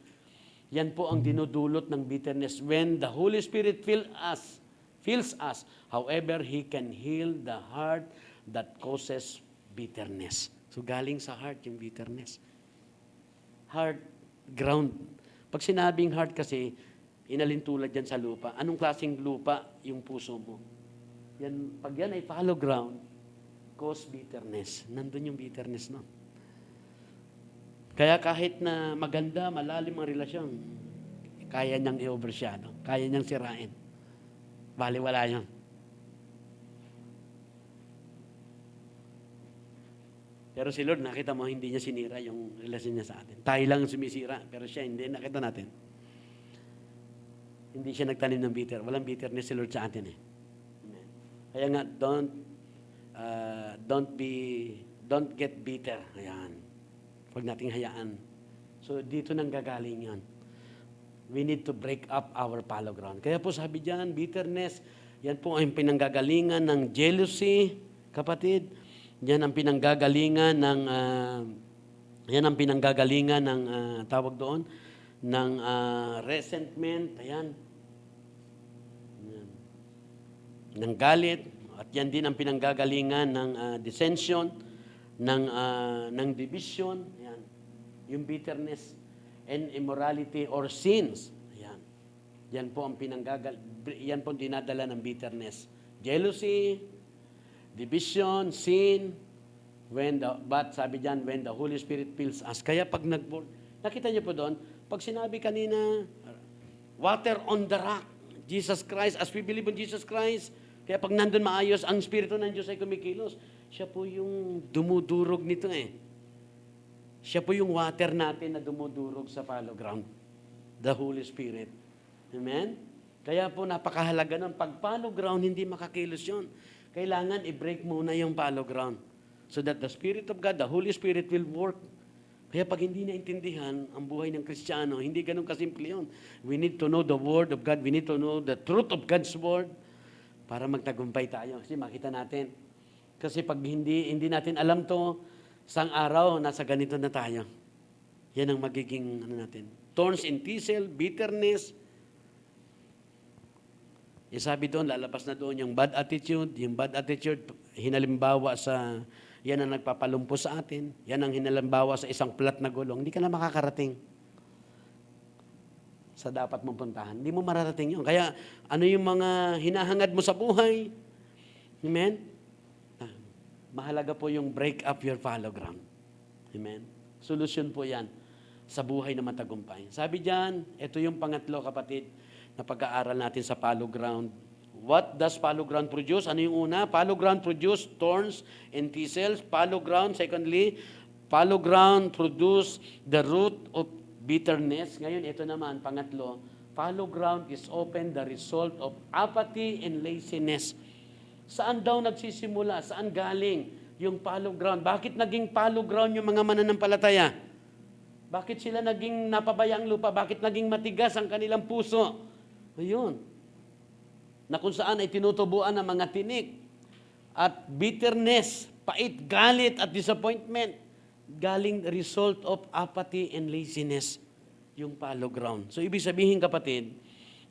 Yan po ang dinudulot ng bitterness. When the Holy Spirit fills us, however, He can heal the heart that causes bitterness. So galing sa heart yung bitterness. Heart, ground. Pag sinabing heart kasi, inalintulad yan sa lupa. Anong klaseng lupa yung puso mo? Yan, pag yan ay fallow ground, cause bitterness. Nandun yung bitterness, no? Kaya kahit na maganda, malalim ang relasyon, kaya niyang i-overshadow. Kaya niyang sirain. Baliwala yun. Pero si Lord, nakita mo, hindi niya sinira yung relasyon niya sa atin. Tayo lang ang sumisira, pero siya hindi. Nakita natin. Hindi siya nagtanim ng bitter. Walang bitterness si Lord sa atin eh. Amen. Kaya nga, don't get bitter. Ayan. Huwag nating hayaan. So, dito nang gagaling yan. We need to break up our fallow ground. Kaya po sabi diyan, bitterness, yan po ang pinanggagalingan ng jealousy, kapatid. Yan ang pinanggagalingan ng tawag doon ng resentment, ayan. Ng galit, at yan din ang pinanggagalingan ng dissension, ng division, ayan. Yung bitterness and immorality or sins. Ayan. Yan po ang yan po dinadala ng bitterness. Jealousy, division, sin, but sabi diyan, when the Holy Spirit fills us. Kaya pag nakita niyo po doon, pag sinabi kanina, water on the rock, Jesus Christ, as we believe in Jesus Christ, kaya pag nandun maayos, ang Espiritu ng Diyos ay kumikilos. Siya po yung dumudurog nito eh. Siya po yung water natin na dumudurog sa fallow ground. The Holy Spirit. Amen? Kaya po napakahalaga nun. Pag fallow ground, hindi makakilos yun. Kailangan i-break muna yung fallow ground. So that the Spirit of God, the Holy Spirit will work. Kaya pag hindi naintindihan ang buhay ng Kristiyano, hindi ganun kasimple yun. We need to know the Word of God. We need to know the truth of God's Word para magtagumpay tayo. Kasi makita natin. Kasi pag hindi natin alam to, isang araw, nasa ganito na tayo. Yan ang magiging natin. Thorns and thistle, bitterness. Sabi doon, lalabas na doon yung bad attitude. Yung bad attitude, hinalimbawa sa, yan ang nagpapalumpo sa atin. Yan ang hinalimbawa sa isang plat na gulong. Hindi ka na makakarating sa dapat mong puntahan. Hindi mo mararating yun. Kaya, ano yung mga hinahangad mo sa buhay? Amen? Mahalaga po yung break up your fallow ground. Amen? Solusyon po yan sa buhay na matagumpay. Sabi diyan, ito yung pangatlo kapatid na pag-aaral natin sa fallow ground. What does fallow ground produce? Ano yung una? Fallow ground produce thorns and thistles. Fallow ground, secondly, fallow ground produce the root of bitterness. Ngayon, ito naman, pangatlo, fallow ground is often the result of apathy and laziness. Saan daw nagsisimula? Saan galing yung fallow ground? Bakit naging fallow ground yung mga mananampalataya? Bakit sila naging napabayang lupa? Bakit naging matigas ang kanilang puso? Ayun. Na kung saan ay tinutubuan ng mga tinik at bitterness, pait, galit at disappointment. Galing result of apathy and laziness yung fallow ground. So ibig sabihin kapatid,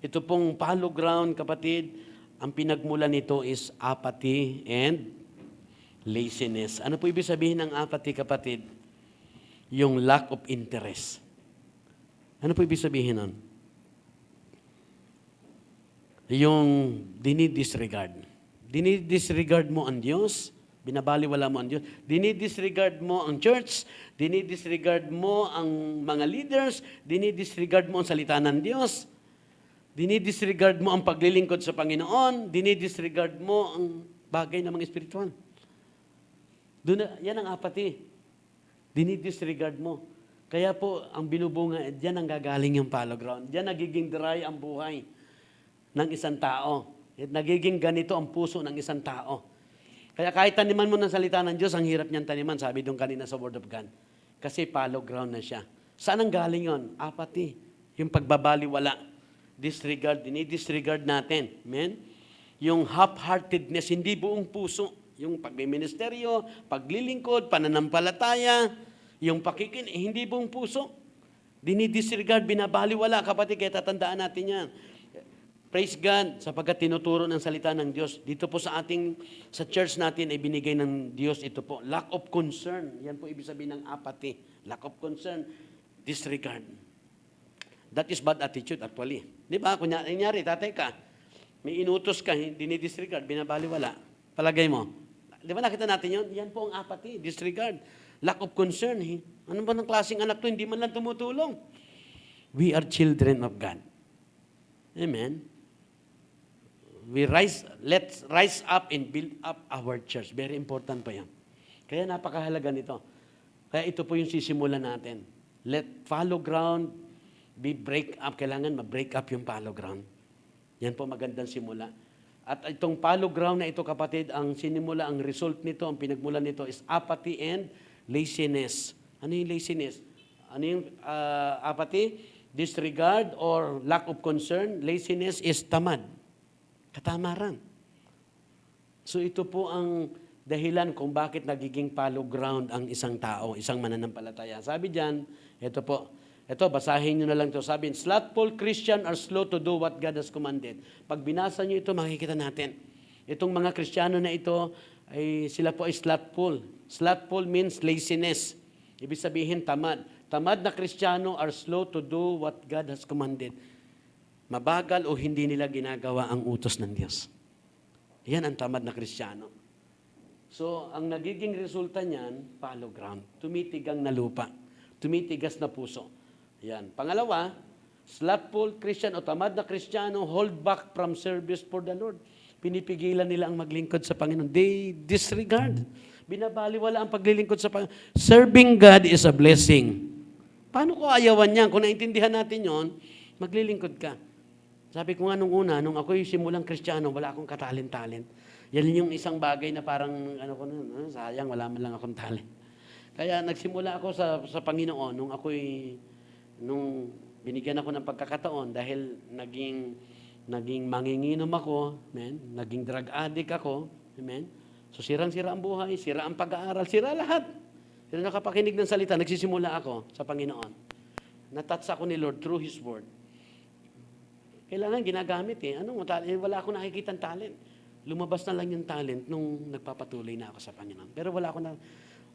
ito pong fallow ground kapatid, ang pinagmula nito is apathy and laziness. Ano po ibig sabihin ng apathy, kapatid? Yung lack of interest. Ano po ibig sabihin nun? Yung dinidisregard. Dinidisregard mo ang Diyos, binabaliwala mo ang Diyos. Dinidisregard mo ang church, dinidisregard mo ang mga leaders, dinidisregard mo ang salita ng Diyos. Dinidisregard mo ang paglilingkod sa Panginoon, dinidisregard mo ang bagay ng mga espiritual. Yan ang apathy. Dinidisregard mo. Kaya po, ang binubunga, diyan ang gagaling yung fallow ground. Diyan nagiging dry ang buhay ng isang tao. At nagiging ganito ang puso ng isang tao. Kaya kahit taniman mo ng salita ng Diyos, ang hirap niyang taniman, sabi doon kanina sa Word of God. Kasi fallow ground na siya. Saan ang galing yon? Apathy. Yung pagbabaliwala. Disregard, dinidisregard natin. Amen? Yung half-heartedness, hindi buong puso. Yung pagmiministeryo, paglilingkod, pananampalataya, yung hindi buong puso. Dinidisregard, binabaliwala, kapatid, kaya tatandaan natin yan. Praise God, sapagkat tinuturo ng salita ng Diyos. Dito po sa church natin ay binigay ng Diyos ito po. Lack of concern. Yan po ibig sabihin ng apathy. Lack of concern, disregard. That is bad attitude actually. Di ba? Kunyari, tatay ka, may inutos ka, dinidisregard, binabaliwala. Palagay mo. Di ba nakita natin yun? Yan po ang apathy, disregard. Lack of concern. Ano ba ng klaseng anak to? Hindi man lang tumutulong. We are children of God. Amen? Let's rise up and build up our church. Very important pa yan. Kaya napakahalaga nito. Kaya ito po yung sisimulan natin. Let fallow ground be break up. Kailangan ma-break up yung fallow ground. Yan po magandang simula. At itong fallow ground na ito, kapatid, ang sinimula, ang result nito, ang pinagmulan nito is apathy and laziness. Ano yung laziness? Ano yung apathy? Disregard or lack of concern. Laziness is tamad. Katamaran. So ito po ang dahilan kung bakit nagiging fallow ground ang isang tao, isang mananampalataya. Sabi diyan, ito po, ito, basahin nyo na lang ito. Sabi, slothful Christian are slow to do what God has commanded. Pag binasa nyo ito, makikita natin. Itong mga Kristiyano na ito, sila po ay slothful. Slothful means laziness. Ibig sabihin, tamad. Tamad na Kristiyano are slow to do what God has commanded. Mabagal o hindi nila ginagawa ang utos ng Diyos. Yan ang tamad na Kristiyano. So, ang nagiging resulta niyan, fallow ground. Tumitigang na lupa. Tumitigas na puso. Yan. Pangalawa, slothful Christian o tamad na Kristiyano hold back from service for the Lord. Pinipigilan nila ang maglingkod sa Panginoon. They disregard. Binabaliwala ang paglilingkod sa Panginoon. Serving God is a blessing. Paano ko ayawan niyan? Kung naintindihan natin yon, maglilingkod ka. Sabi ko nga nung una, nung ako'y simulang Kristiyano, wala akong katalent-talent. Yan yung isang bagay na parang, sayang, wala man lang akong talent. Kaya nagsimula ako sa Panginoon nung binigyan ako ng pagkakataon dahil naging manginginom ako, amen? Naging drug addict ako, amen? So sirang-sira ang buhay, sira ang pag-aaral, sira lahat. Pero nakapakinig ng salita, nagsisimula ako sa Panginoon. Natouch ako ni Lord through His Word. Kailangan ginagamit wala akong nakikitang talent. Lumabas na lang yung talent nung nagpapatuloy na ako sa Panginoon. Pero wala ako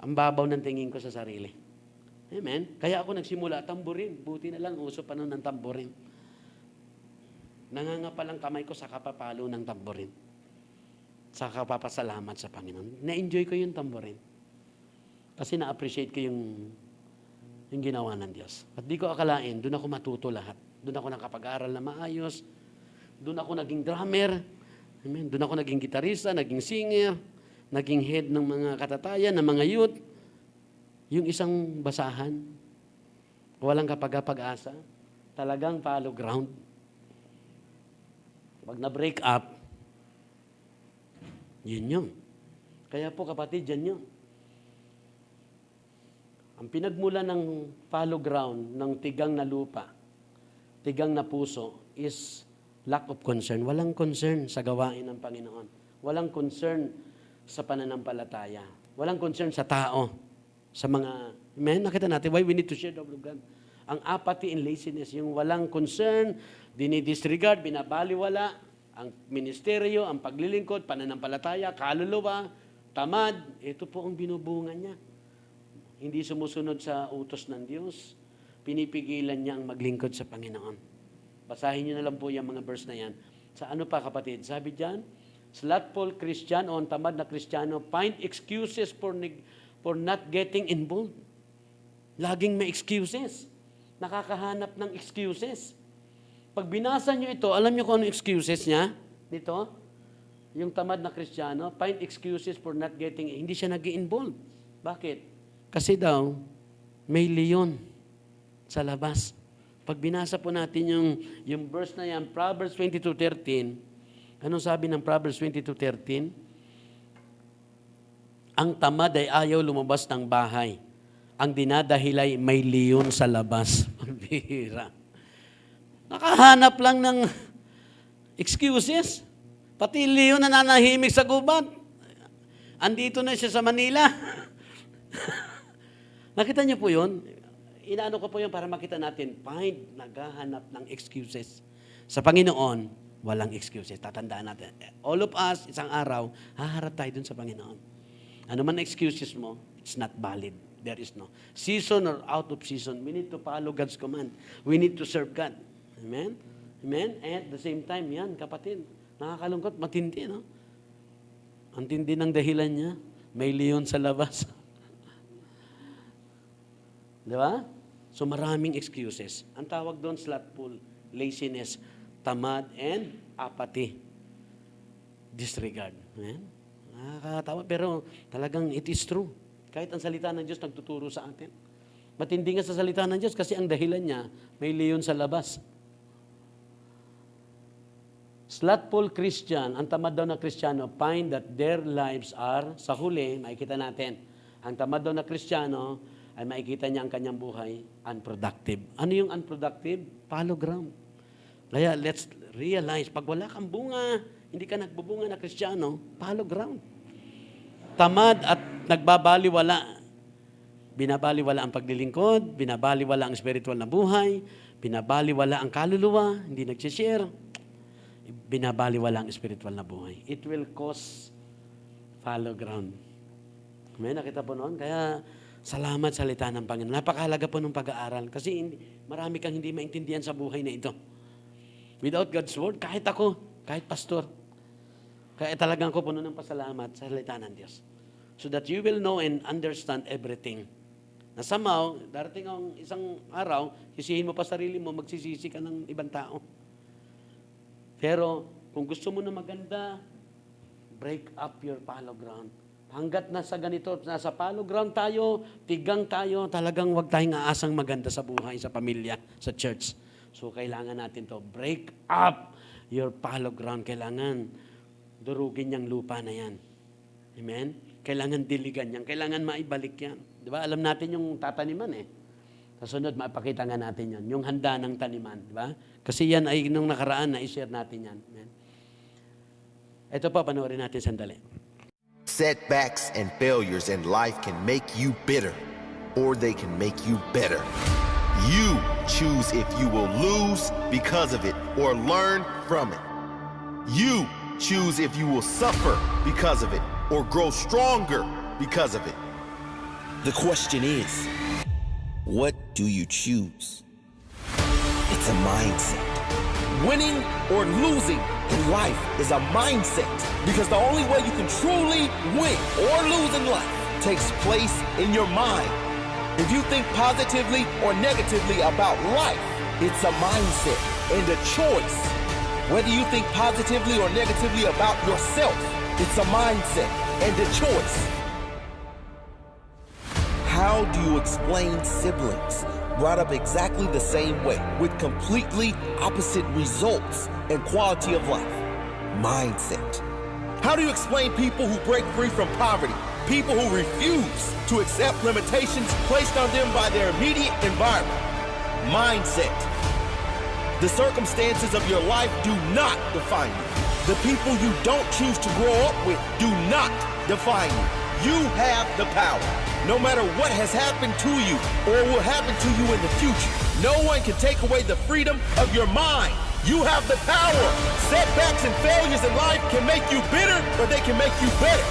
ang babaw ng tingin ko sa sarili. Amen? Kaya ako nagsimula, tamburin. Buti na lang, uso pa nun ng tamburin. Nangangapalang kamay ko sa kapapalo ng tamburin. Sa kapapasalamat sa Panginoon. Na-enjoy ko yung tamburin. Kasi na-appreciate ko yung ginawa ng Diyos. At di ko akalain, doon ako matuto lahat. Doon ako nakapag-aral na maayos. Doon ako naging drummer. Amen. Doon ako naging gitarista, naging singer, naging head ng mga katatayan, ng mga youth. Yung isang basahan, walang kapag-asa, talagang follow ground. Pag na-break up, yun yun. Kaya po kapatid, yan yun. Ang pinagmula ng follow ground, ng tigang na lupa, tigang na puso, is lack of concern. Walang concern sa gawain ng Panginoon. Walang concern sa pananampalataya. Walang concern sa tao. Sa mga, amen, nakita natin, why we need to share the word of God. Ang apathy and laziness, yung walang concern, dinidisregard, binabaliwala, ang ministeryo, ang paglilingkod, pananampalataya, kaluluwa, tamad, ito po ang binubunga niya. Hindi sumusunod sa utos ng Diyos, pinipigilan niya ang maglingkod sa Panginoon. Basahin niyo na lang po yung mga verse na yan. Sa ano pa kapatid? Sabi diyan, slothful Christian o tamad na Kristiyano find excuses for not getting involved. Laging may excuses. Nakakahanap ng excuses. Pag binasa niyo ito, alam niyo kung ano excuses niya? Dito, yung tamad na Kristiyano, find excuses for not getting, hindi siya nag-involve. Bakit? Kasi daw, may leon sa labas. Pag binasa po natin yung verse na yan, Proverbs 22:13, anong sabi ng Proverbs 22:13? Ang tamad ay ayaw lumabas ng bahay. Ang dinadahilay may leon sa labas. Pambihira. Nakahanap lang ng excuses. Pati leon na nanahimik sa gubat. Andito na siya sa Manila. Nakita niyo po yun? Inaano ko po yun para makita natin, naghahanap ng excuses. Sa Panginoon, walang excuses. Tatandaan natin. All of us, isang araw, haharap tayo dun sa Panginoon. Ano man excuses mo, it's not valid. There is no. Season or out of season, we need to follow God's command. We need to serve God. Amen? Amen? And at the same time, yan, kapatid, nakakalungkot, matindi, no? Ang tindi ng dahilan niya, may leon sa labas. Di ba? So maraming excuses. Ang tawag doon, slothful, laziness, tamad, and apathy. Disregard. Amen? Nakakatawa, pero talagang it is true. Kahit ang salita ng Diyos nagtuturo sa atin. Matindi nga sa salita ng Diyos kasi ang dahilan niya, may leon sa labas. Slothful Christian, ang tamad daw na Kristiyano, find that their lives are, sa huli, makikita natin, ang tamad daw na Kristiyano, ay makikita niya ang kanyang buhay, unproductive. Ano yung unproductive? Fallow ground. Kaya let's realize, pag wala kang bunga, hindi ka nagbubunga na Kristiyano, fallow ground. Tamad at nagbabaliwala. Binabaliwala ang paglilingkod, binabaliwala ang spiritual na buhay, binabaliwala ang kaluluwa, hindi nagsishare, binabaliwala ang spiritual na buhay. It will cause fallow ground. May nakita po noon? Kaya salamat sa salita ng Panginoon. Napakahalaga po ng pag-aaral kasi marami kang hindi maintindihan sa buhay na ito. Without God's Word, kahit ako, kahit pastor, kaya talagang ko puno ng pasalamat sa salita ng Diyos. So that you will know and understand everything. Na somehow, darating ang isang araw, sisihin mo pa sarili mo, magsisisi ka ng ibang tao. Pero, kung gusto mo na maganda, break up your fallow ground. Hanggat nasa ganito, nasa fallow ground tayo, tigang tayo, talagang wag tayong aasang maganda sa buhay, sa pamilya, sa church. So, kailangan natin to break up your fallow ground. Kailangan durugin yung lupa na yan. Amen? Kailangan diligan yan. Kailangan maibalik yan. Di ba? Alam natin yung tataniman eh. Kasunod, mapakita nga natin yan. Yung handa ng taniman. Di ba? Kasi yan ay nung nakaraan na i-share natin yan. Amen? Ito pa, panoorin natin sandali. Setbacks and failures in life can make you bitter, or they can make you better. You choose if you will lose because of it or learn from it. You choose if you will suffer because of it or grow stronger because of it. The question is, what do you choose? It's a mindset. Winning or losing in life is a mindset, because the only way you can truly win or lose in life takes place in your mind. If you think positively or negatively about life, it's a mindset and a choice. Whether you think positively or negatively about yourself, it's a mindset and a choice. How do you explain siblings brought up exactly the same way with completely opposite results and quality of life? Mindset. How do you explain people who break free from poverty? People who refuse to accept limitations placed on them by their immediate environment? Mindset. The circumstances of your life do not define you. The people you don't choose to grow up with do not define you. You have the power. No matter what has happened to you or will happen to you in the future, no one can take away the freedom of your mind. You have the power. Setbacks and failures in life can make you bitter, or they can make you better.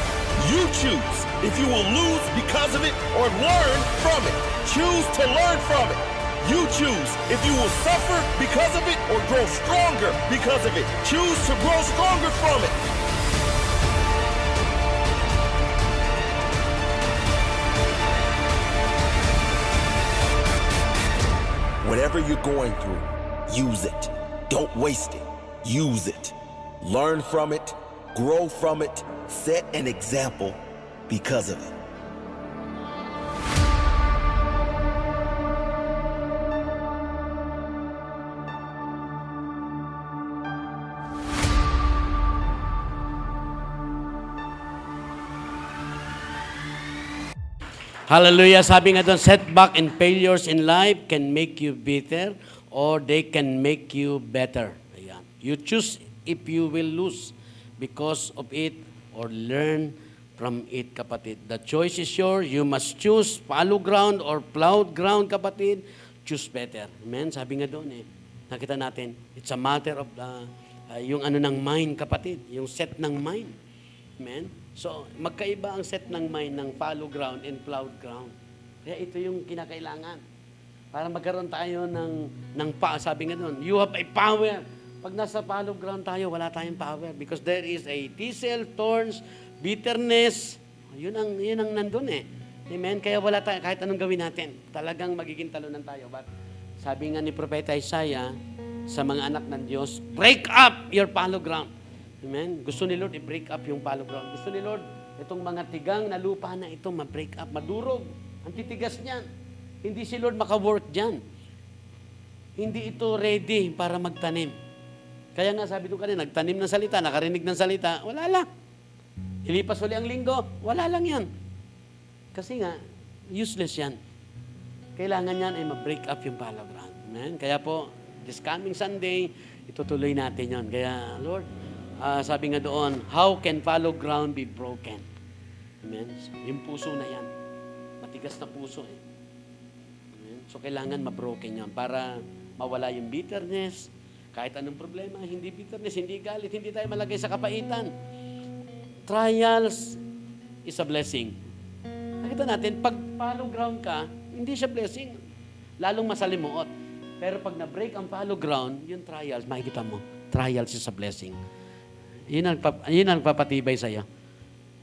You choose if you will lose because of it or learn from it. Choose to learn from it. You choose if you will suffer because of it or grow stronger because of it. Choose to grow stronger from it. Whatever you're going through, use it. Don't waste it. Use it. Learn from it. Grow from it. Set an example because of it. Hallelujah. Sabi nga doon, setback and failures in life can make you bitter or they can make you better. Ayan. You choose if you will lose because of it or learn from it, kapatid. The choice is yours. You must choose fallow ground or plowed ground, kapatid. Choose better. Amen? Sabi nga doon nakita natin, it's a matter of yung ano ng mind, kapatid. Yung set ng mind. Amen? So, magkaiba ang set ng mind ng fallow ground and plowed ground. Kaya ito yung kinakailangan. Para magkaroon tayo sabi nga doon, you have a power. Pag nasa fallow ground tayo, wala tayong power because there is a thistle, thorns, bitterness. Yun ang nandun Amen? Kaya wala tayo, kahit anong gawin natin, talagang magiging talunan tayo. But sabi nga ni Propeta Isaiah sa mga anak ng Diyos, break up your fallow ground. Amen? Gusto ni Lord i-break up yung fallow ground. Gusto ni Lord, itong mga tigang na lupa na ito, ma-break up, madurog. Ang titigas niyan. Hindi si Lord maka-work dyan. Hindi ito ready para magtanim. Kaya nga sabi ko kanina, nagtanim ng salita, nakarinig ng salita, wala lang. Ilipas uli ang linggo, wala lang yan. Kasi nga, useless yan. Kailangan yan ay ma-break up yung fallow ground. Amen? Kaya po, this coming Sunday, itutuloy natin yon. Kaya, Lord, sabi nga doon, how can fallow ground be broken? Amen? Yung puso na yan. Matigas na puso eh. Amen? So, kailangan ma-broken yan para mawala yung bitterness. Kahit anong problema, hindi bitterness, hindi galit, hindi tayo malagay sa kapaitan. Trials is a blessing. Nakita natin, pag fallow ground ka, hindi siya blessing. Lalong masalimuot. Pero pag na-break ang fallow ground, yung trials, makikita mo, trials is a blessing. Yun ang nagpapatibay sa'yo.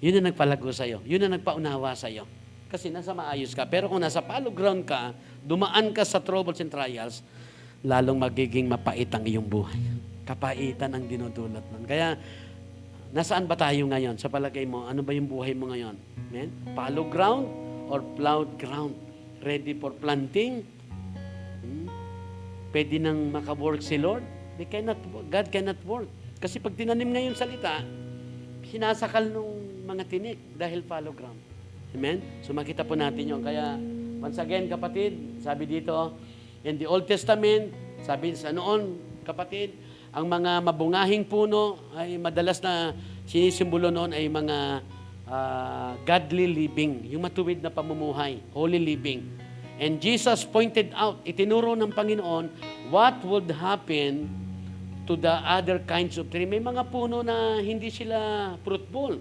Yun ang nagpalago sa'yo. Yun ang nagpaunawa sa'yo. Kasi nasa maayos ka. Pero kung nasa fallow ground ka, dumaan ka sa troubles and trials, lalong magiging mapait ang iyong buhay. Kapaitan ang dinudulot nun. Kaya, nasaan ba tayo ngayon? Sa palagay mo, ano ba yung buhay mo ngayon? Amen? Fallow ground or plowed ground? Ready for planting? Pwede nang makawork si Lord? God cannot work. Kasi pag tinanim ngayon salita, sinasakal nung mga tinik dahil fallow ground. Amen? So makita po natin yun. Kaya, once again, kapatid, sabi dito, in the Old Testament, sabi sa noon, kapatid, ang mga mabungahing puno ay madalas na sinisimbolo noon ay mga godly living, yung matuwid na pamumuhay, holy living. And Jesus pointed out, itinuro ng Panginoon, what would happen to the other kinds of tree. May mga puno na hindi sila fruitful.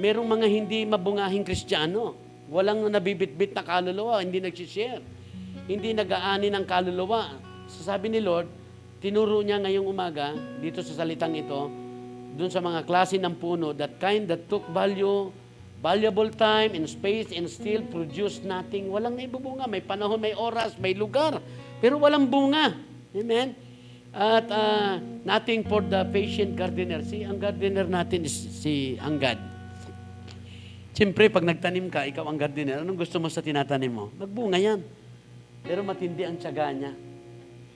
Merong mga hindi mabungahing Kristiyano. Walang nabibitbit na kaluluwa, hindi nagsishare. Hindi nag-aani ng kaluluwa. So sabi ni Lord, tinuro niya ngayong umaga, dito sa salitang ito, dun sa mga klase ng puno, that kind that took valuable time and space and still produce nothing. Walang naibubunga. May panahon, may oras, may lugar. Pero walang bunga. Amen? At nothing for the patient gardener. Ang gardener natin is ang God. Siyempre, pag nagtanim ka, ikaw ang gardener, anong gusto mo sa tinatanim mo? Magbunga yan. Pero matindi ang tiyaga niya.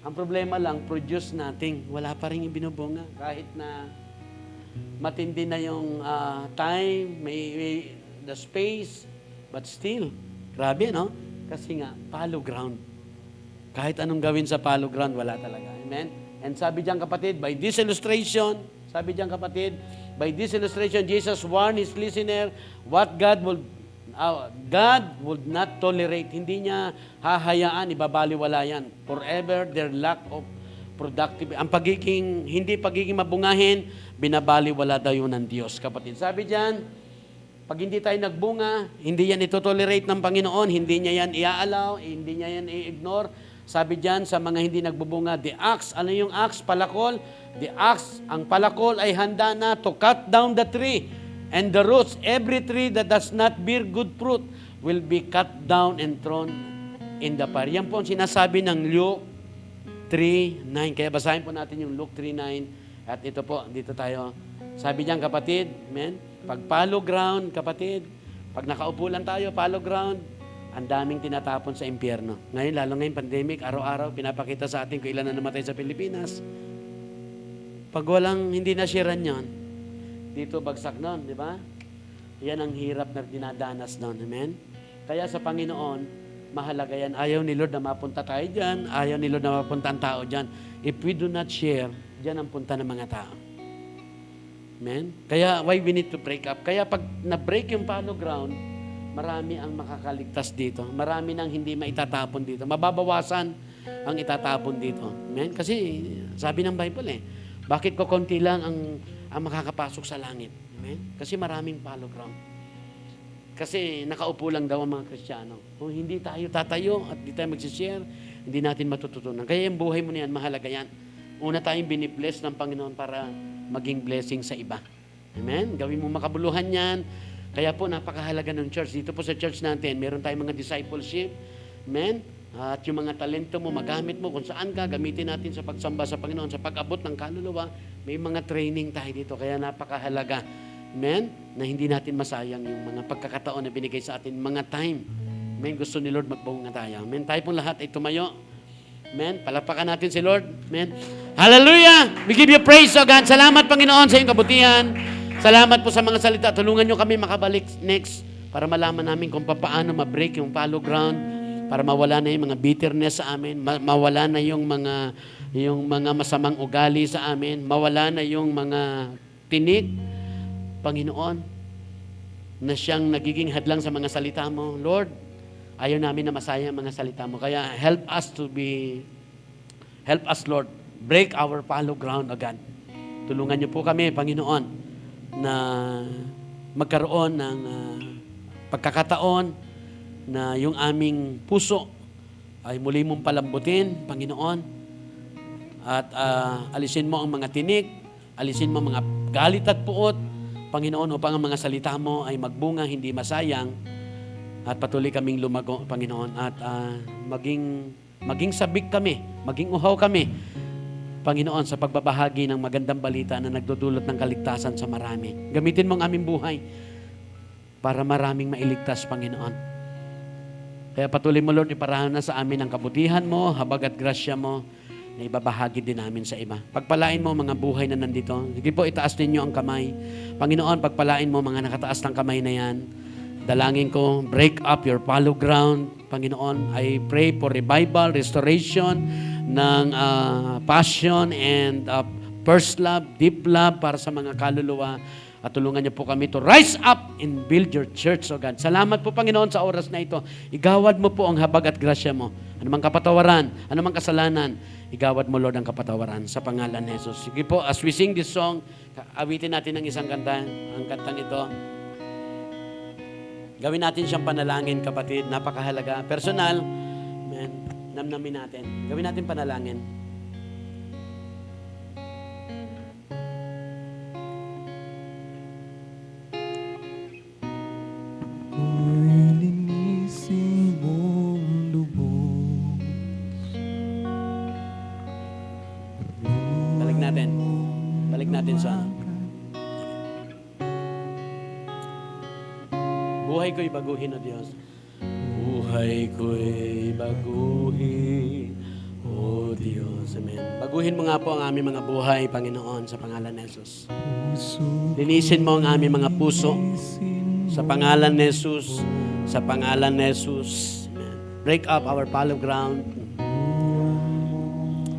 Ang problema lang, produce nothing. Wala pa rin ibinubunga. Kahit na matindi na yung time, may the space, but still, grabe, no? Kasi nga, fallow ground. Kahit anong gawin sa fallow ground, wala talaga. Amen? And sabi diyan kapatid, by this illustration, Jesus warned his listener what God would not tolerate. Hindi niya hahayaan, ibabaliwala yan. Forever, their lack of productive. Ang hindi pagiging mabungahin, binabaliwala daw yun ng Diyos, kapatid. Sabi diyan, pag hindi tayo nagbunga, hindi yan ito-tolerate ng Panginoon, hindi niya yan i-allow, hindi niya yan i-ignore. Sabi diyan sa mga hindi nagbubunga, the axe, ano yung axe? Palakol. The axe, ang palakol ay handa na to cut down the tree and the roots. Every tree that does not bear good fruit will be cut down and thrown in the fire. Yan po ang sinasabi ng Luke 3:9. Kaya basahin po natin yung Luke 3:9. At ito po, dito tayo. Sabi diyan kapatid, amen? Pag fallow ground, kapatid, pag nakaupo lang tayo, fallow ground, ang daming tinatapon sa impyerno. Ngayon, lalo ngayong pandemic, araw-araw, pinapakita sa atin kung ilan na namatay sa Pilipinas. Pag walang hindi nashiran yon, dito bagsak nun, di ba? Yan ang hirap na dinadanas nun. Amen? Kaya sa Panginoon, mahalaga yan. Ayaw ni Lord na mapunta tayo dyan. Ayaw ni Lord na mapunta ang tao dyan. If we do not share, dyan ang punta ng mga tao. Amen? Kaya why we need to break up? Kaya pag na-break yung fallow ground, marami ang makakaligtas dito. Marami nang hindi maitatapon dito. Mababawasan ang itatapon dito. Amen? Kasi sabi ng Bible bakit ko konti lang ang makakapasok sa langit? Amen? Kasi maraming fallow ground. Kasi nakaupo lang daw ang mga Kristiyano. Kung hindi tayo tatayo at hindi tayo magsishare, hindi natin matututunan. Kaya yung buhay mo na yan, mahalaga yan. Una tayong binibless ng Panginoon para maging blessing sa iba. Amen? Gawin mo makabuluhan yan. Kaya po, napakahalaga ng church. Dito po sa church natin, meron tayong mga discipleship. Amen? At yung mga talento mo, magamit mo kung saan ka, gamitin natin sa pagsamba sa Panginoon, sa pag-abot ng kaluluwa, May mga training tayo dito, kaya napakahalaga. Amen? Na hindi natin masayang yung mga pagkakataon na binigay sa atin, mga time. Amen? Gusto ni Lord magbunga tayo. Amen? Tayo pong lahat ay tumayo. Amen? Palapakan natin si Lord. Amen? Hallelujah! We give you praise, O God. Salamat, Panginoon, sa iyong kabutihan. Salamat po sa mga salita. Tulungan nyo kami makabalik next para malaman namin kung paano ma-break yung follow ground, para mawala na yung mga bitterness sa amin, mawala na yung mga masamang ugali sa amin, mawala na yung mga tinik, Panginoon, na siyang nagiging hadlang sa mga salita mo. Lord, ayaw namin na masayang ang mga salita mo. Kaya help us, Lord, break our follow ground, O God. Tulungan niyo po kami, Panginoon, na magkaroon ng pagkakataon na yung aming puso ay muli mong palambutin, Panginoon, at alisin mo ang mga tinik, alisin mo ang mga galit at puot, Panginoon, upang ang mga salita mo ay magbunga, hindi masayang, at patuloy kaming lumago, Panginoon, at maging sabik kami, maging uhaw kami, Panginoon, sa pagbabahagi ng magandang balita na nagdudulot ng kaligtasan sa marami. Gamitin mo ang aming buhay para maraming mailigtas, Panginoon. Kaya patuloy mo, Lord, iparahan na sa amin ang kabutihan mo, habag at grasya mo, na ibabahagi din namin sa iba. Pagpalain mo mga buhay na nandito. Sige po, itaas ninyo ang kamay. Panginoon, pagpalain mo mga nakataas ng kamay na yan. Dalangin ko, break up your follow ground. Panginoon, I pray for revival, restoration ng passion and first love, deep love para sa mga kaluluwa. At tulungan niyo po kami to rise up and build your church, O God. Salamat po, Panginoon, sa oras na ito. Igawad mo po ang habag at grasya mo. Anumang kapatawaran, anumang kasalanan, igawad mo, Lord, ang kapatawaran sa pangalan ni Jesus. Sige po, as we sing this song, awitin natin ng isang kanta. Ang kantang ito, gawin natin siyang panalangin, kapatid. Napakahalaga. Personal, man, namnamin natin. Gawin natin panalangin. Balik natin sa buhay ko'y baguhin, O Diyos. Buhay ko'y baguhin, O Diyos. Amen. Baguhin mo nga po ang aming mga buhay, Panginoon, sa pangalan ni Jesus. Linisin mo ang aming mga puso sa pangalan ni Jesus. Sa pangalan ni Jesus. Amen. Break up our follow ground.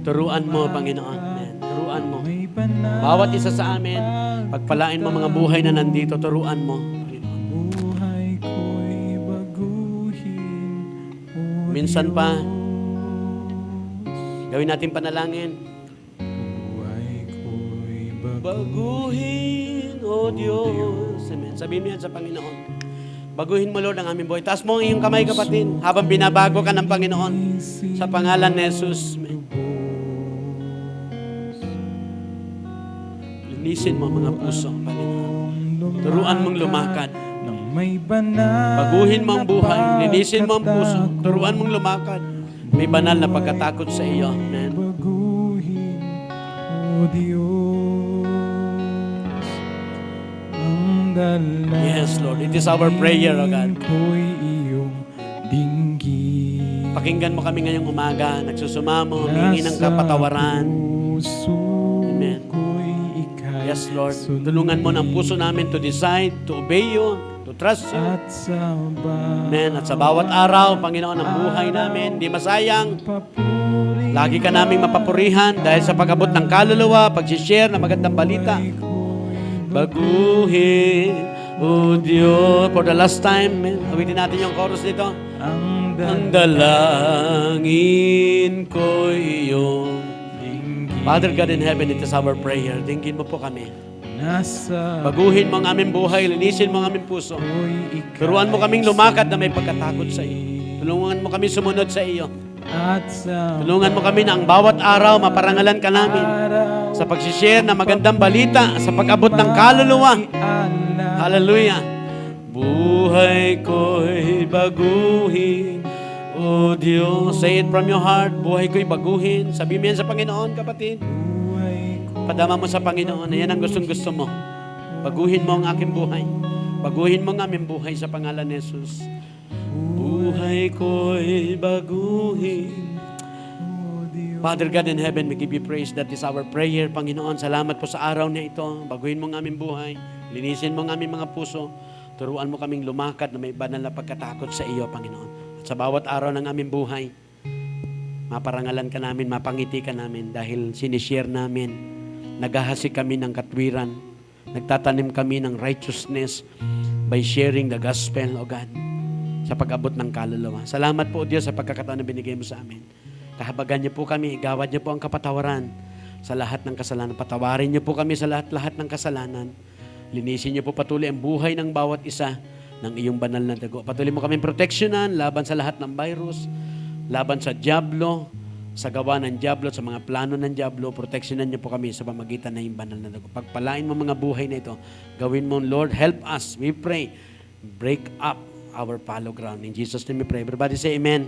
Turuan mo, Panginoon. Amen. Turuan mo. Bawat isa sa amin, pagpalain mo mga buhay na nandito, turuan mo. Minsan pa, gawin natin panalangin. Baguhin, O Diyos. Amen. Sabihin mo yan sa Panginoon. Baguhin mo, Lord, ang aming buhay. Taas mo ang iyong kamay, kapatid, habang binabago ka ng Panginoon sa pangalan ni Jesus. Amen. Linisin mo mga puso, Panginoon. Turuan mong lumakad. Baguhin mo ang buhay. Linisin mo ang puso. Turuan mong lumakad. May banal na pagkatakot sa iyo. Amen. Yes, Lord. It is our prayer, O God. Pakinggan mo kami ngayong umaga. Nagsusumamo, humingi ng kapatawaran. Amen. Yes, Lord. Tulungan mo ng puso namin to decide, to obey you, to trust you. Amen. At sa bawat araw, Panginoon, ang buhay namin, di masayang. Lagi ka naming mapapurihan dahil sa pag-abot ng kaluluwa, pag-share ng magandang balita. Baguhin, O Diyos. For the last time, awitin natin yung chorus nito. Ang dalangin ko iyong Father God in heaven, it is our prayer. Dinggin mo po kami. Baguhin mo ang aming buhay, linisin mo ang aming puso. Turuan mo kaming lumakad na may pagkatakot sa iyo. Tulungan mo kami sumunod sa iyo. Tulungan mo kami na ang bawat araw maparangalan ka namin sa pag-share na magandang balita, sa pag-abot ng kaluluwa. Hallelujah. Buhay ko'y baguhin, O Diyos. Say it from your heart. Buhay ko'y baguhin. Sabi mo yan sa Panginoon, kapatid. Ipadama mo sa Panginoon na yan ang gustong-gusto mo. Baguhin mo ang aking buhay. Baguhin mo ang aming buhay sa pangalan ni Jesus. Buhay ko'y baguhin. Father God in heaven, we give you praise. That is our prayer, Panginoon. Salamat po sa araw na ito. Baguhin mo ang aming buhay. Linisin mo ang aming mga puso. Turuan mo kaming lumakad na may banal na pagkatakot sa iyo, Panginoon. At sa bawat araw ng aming buhay, maparangalan ka namin, mapangiti ka namin dahil sinishare namin. Naghahasik kami ng katwiran. Nagtatanim kami ng righteousness by sharing the gospel, O God, sa pag-abot ng kaluluwa. Salamat po, Diyos, sa pagkakataon na binigay mo sa amin. Kahabagan niyo po kami, igawad niyo po ang kapatawaran sa lahat ng kasalanan. Patawarin niyo po kami sa lahat-lahat ng kasalanan. Linisin niyo po patuloy ang buhay ng bawat isa ng iyong banal na dugo. Patuloy mo kaming proteksyonan laban sa lahat ng virus, laban sa diablo, sa gawa ng diablo, sa mga plano ng diablo. Proteksyonan niyo po kami sa pamagitan ng iyong banal na dugo. Pagpalain mo mga buhay na ito. Gawin mo, Lord, help us. We pray. Break up our fallow ground. In Jesus' name we pray. Everybody say amen.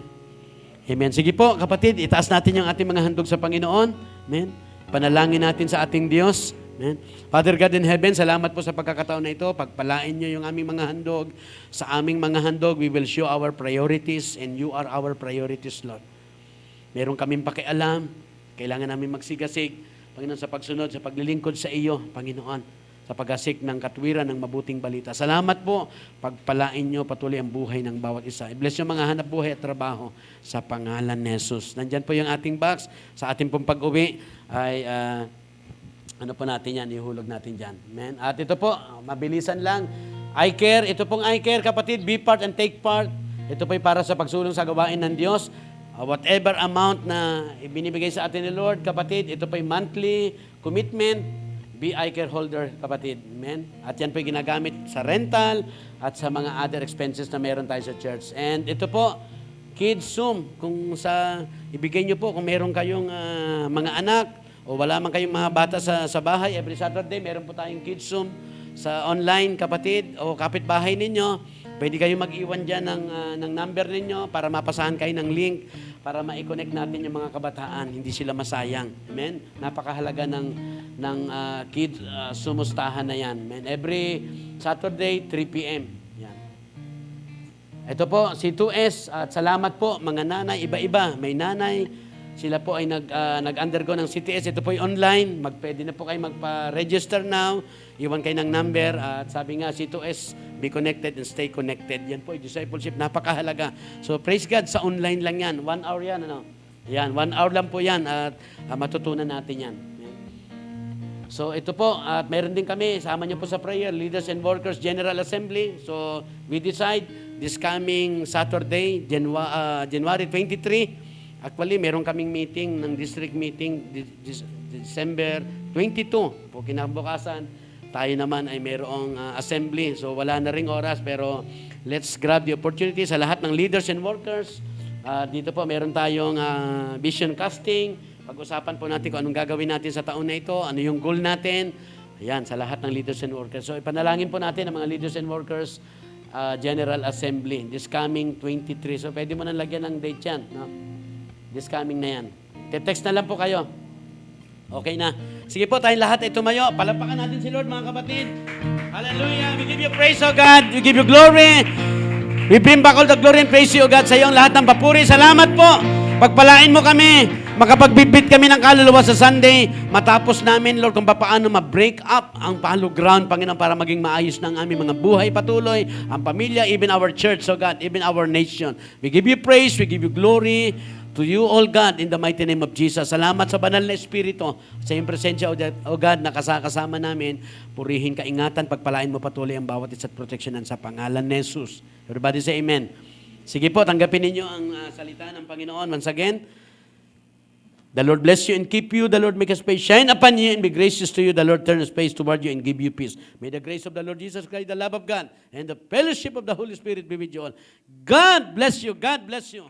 Amen. Sige po, kapatid, itaas natin yung ating mga handog sa Panginoon. Amen. Panalangin natin sa ating Diyos. Amen. Father God in heaven, salamat po sa pagkakataon na ito. Pagpalain nyo yung aming mga handog. Sa aming mga handog, we will show our priorities and you are our priorities, Lord. Meron kaming pakialam. Kailangan namin magsigasig, Panginoon, sa pagsunod, sa paglilingkod sa iyo, Panginoon, sa pag-asik ng katwiran ng mabuting balita. Salamat po. Pagpalain nyo patuloy ang buhay ng bawat isa. I-bless yung mga hanap buhay at trabaho sa pangalan ni Jesus. Nandyan po yung ating box. Sa ating pong pag-uwi ay ano po natin yan, ihulog natin dyan. Amen. At ito po, mabilisan lang. iCare, ito pong iCare, kapatid, be part and take part. Ito po ay para sa pagsulong sa gawain ng Diyos. Whatever amount na ibinibigay sa atin ni Lord, kapatid, ito po ay monthly commitment. Be iCare holder, kapatid. Amen? At yan po ginagamit sa rental at sa mga other expenses na meron tayo sa church. And ito po, Kids Zoom. Kung sa ibigay nyo po, kung meron kayong mga anak o wala man kayong mga bata sa bahay, every Saturday, meron po tayong Kids Zoom sa online, kapatid, o kapitbahay ninyo. Pwede kayo mag-iwan dyan ng number ninyo para mapasahan kayo ng link para ma-connect natin yung mga kabataan. Hindi sila masayang. Amen? Napakahalaga ng kids sumustahan na yan. Amen? Every Saturday, 3 p.m. Yan. Ito po, C2S. At salamat po, mga nanay, iba-iba. May nanay. Sila po ay nag-undergo ng CTS. Ito po ay online. Pwede na po kayo magpa-register now. Iwan kayo ng number. At sabi nga, C2S, be connected and stay connected. Yan po, discipleship, napakahalaga. So, praise God, sa online lang yan. 1 hour yan, ano? Yan, 1 hour lang po yan. At matutunan natin yan. So, ito po, at meron din kami, sama niyo po sa prayer, Leaders and Workers General Assembly. So, we decide this coming Saturday, January 23, actually, meron kaming meeting ng district meeting December 22. Po kinabukasan, tayo naman ay mayroong assembly. So wala na ring oras, pero let's grab the opportunity sa lahat ng leaders and workers. Dito po meron tayong vision casting. Pag-usapan po natin kung anong gagawin natin sa taon na ito, ano yung goal natin. Ayan, sa lahat ng leaders and workers. So ipanalangin po natin ang mga leaders and workers General Assembly this coming 23. So pwede mo nang lagyan ng date yan, no? This coming na yan. Text na lang po kayo. Okay na. Sige po, tayong lahat ay tumayo. Palapakan natin si Lord, mga kapatid. Hallelujah. We give you praise, O God. We give you glory. We bring back all the glory and praise you, O God, sa iyong lahat ng papuri. Salamat po. Pagpalain mo kami. Makapagbibit kami ng kaluluwa sa Sunday. Matapos namin, Lord, kung paano ma-break up ang fallow ground, Panginoon, para maging maayos ng aming mga buhay patuloy, ang pamilya, even our church, O God, even our nation. We give you praise. We give you glory. To you, all God, in the mighty name of Jesus. Salamat sa banal na Espiritu, sa iyong presensya, O God, na kasama namin. Purihin, kaingatan, pagpalain mo patuloy ang bawat isa't proteksyonan sa pangalan ni Jesus. Everybody say amen. Sige po, tanggapin ninyo ang salita ng Panginoon. Once again, the Lord bless you and keep you. The Lord make His face shine upon you and be gracious to you. The Lord turn His face toward you and give you peace. May the grace of the Lord Jesus Christ, the love of God, and the fellowship of the Holy Spirit be with you all. God bless you. God bless you.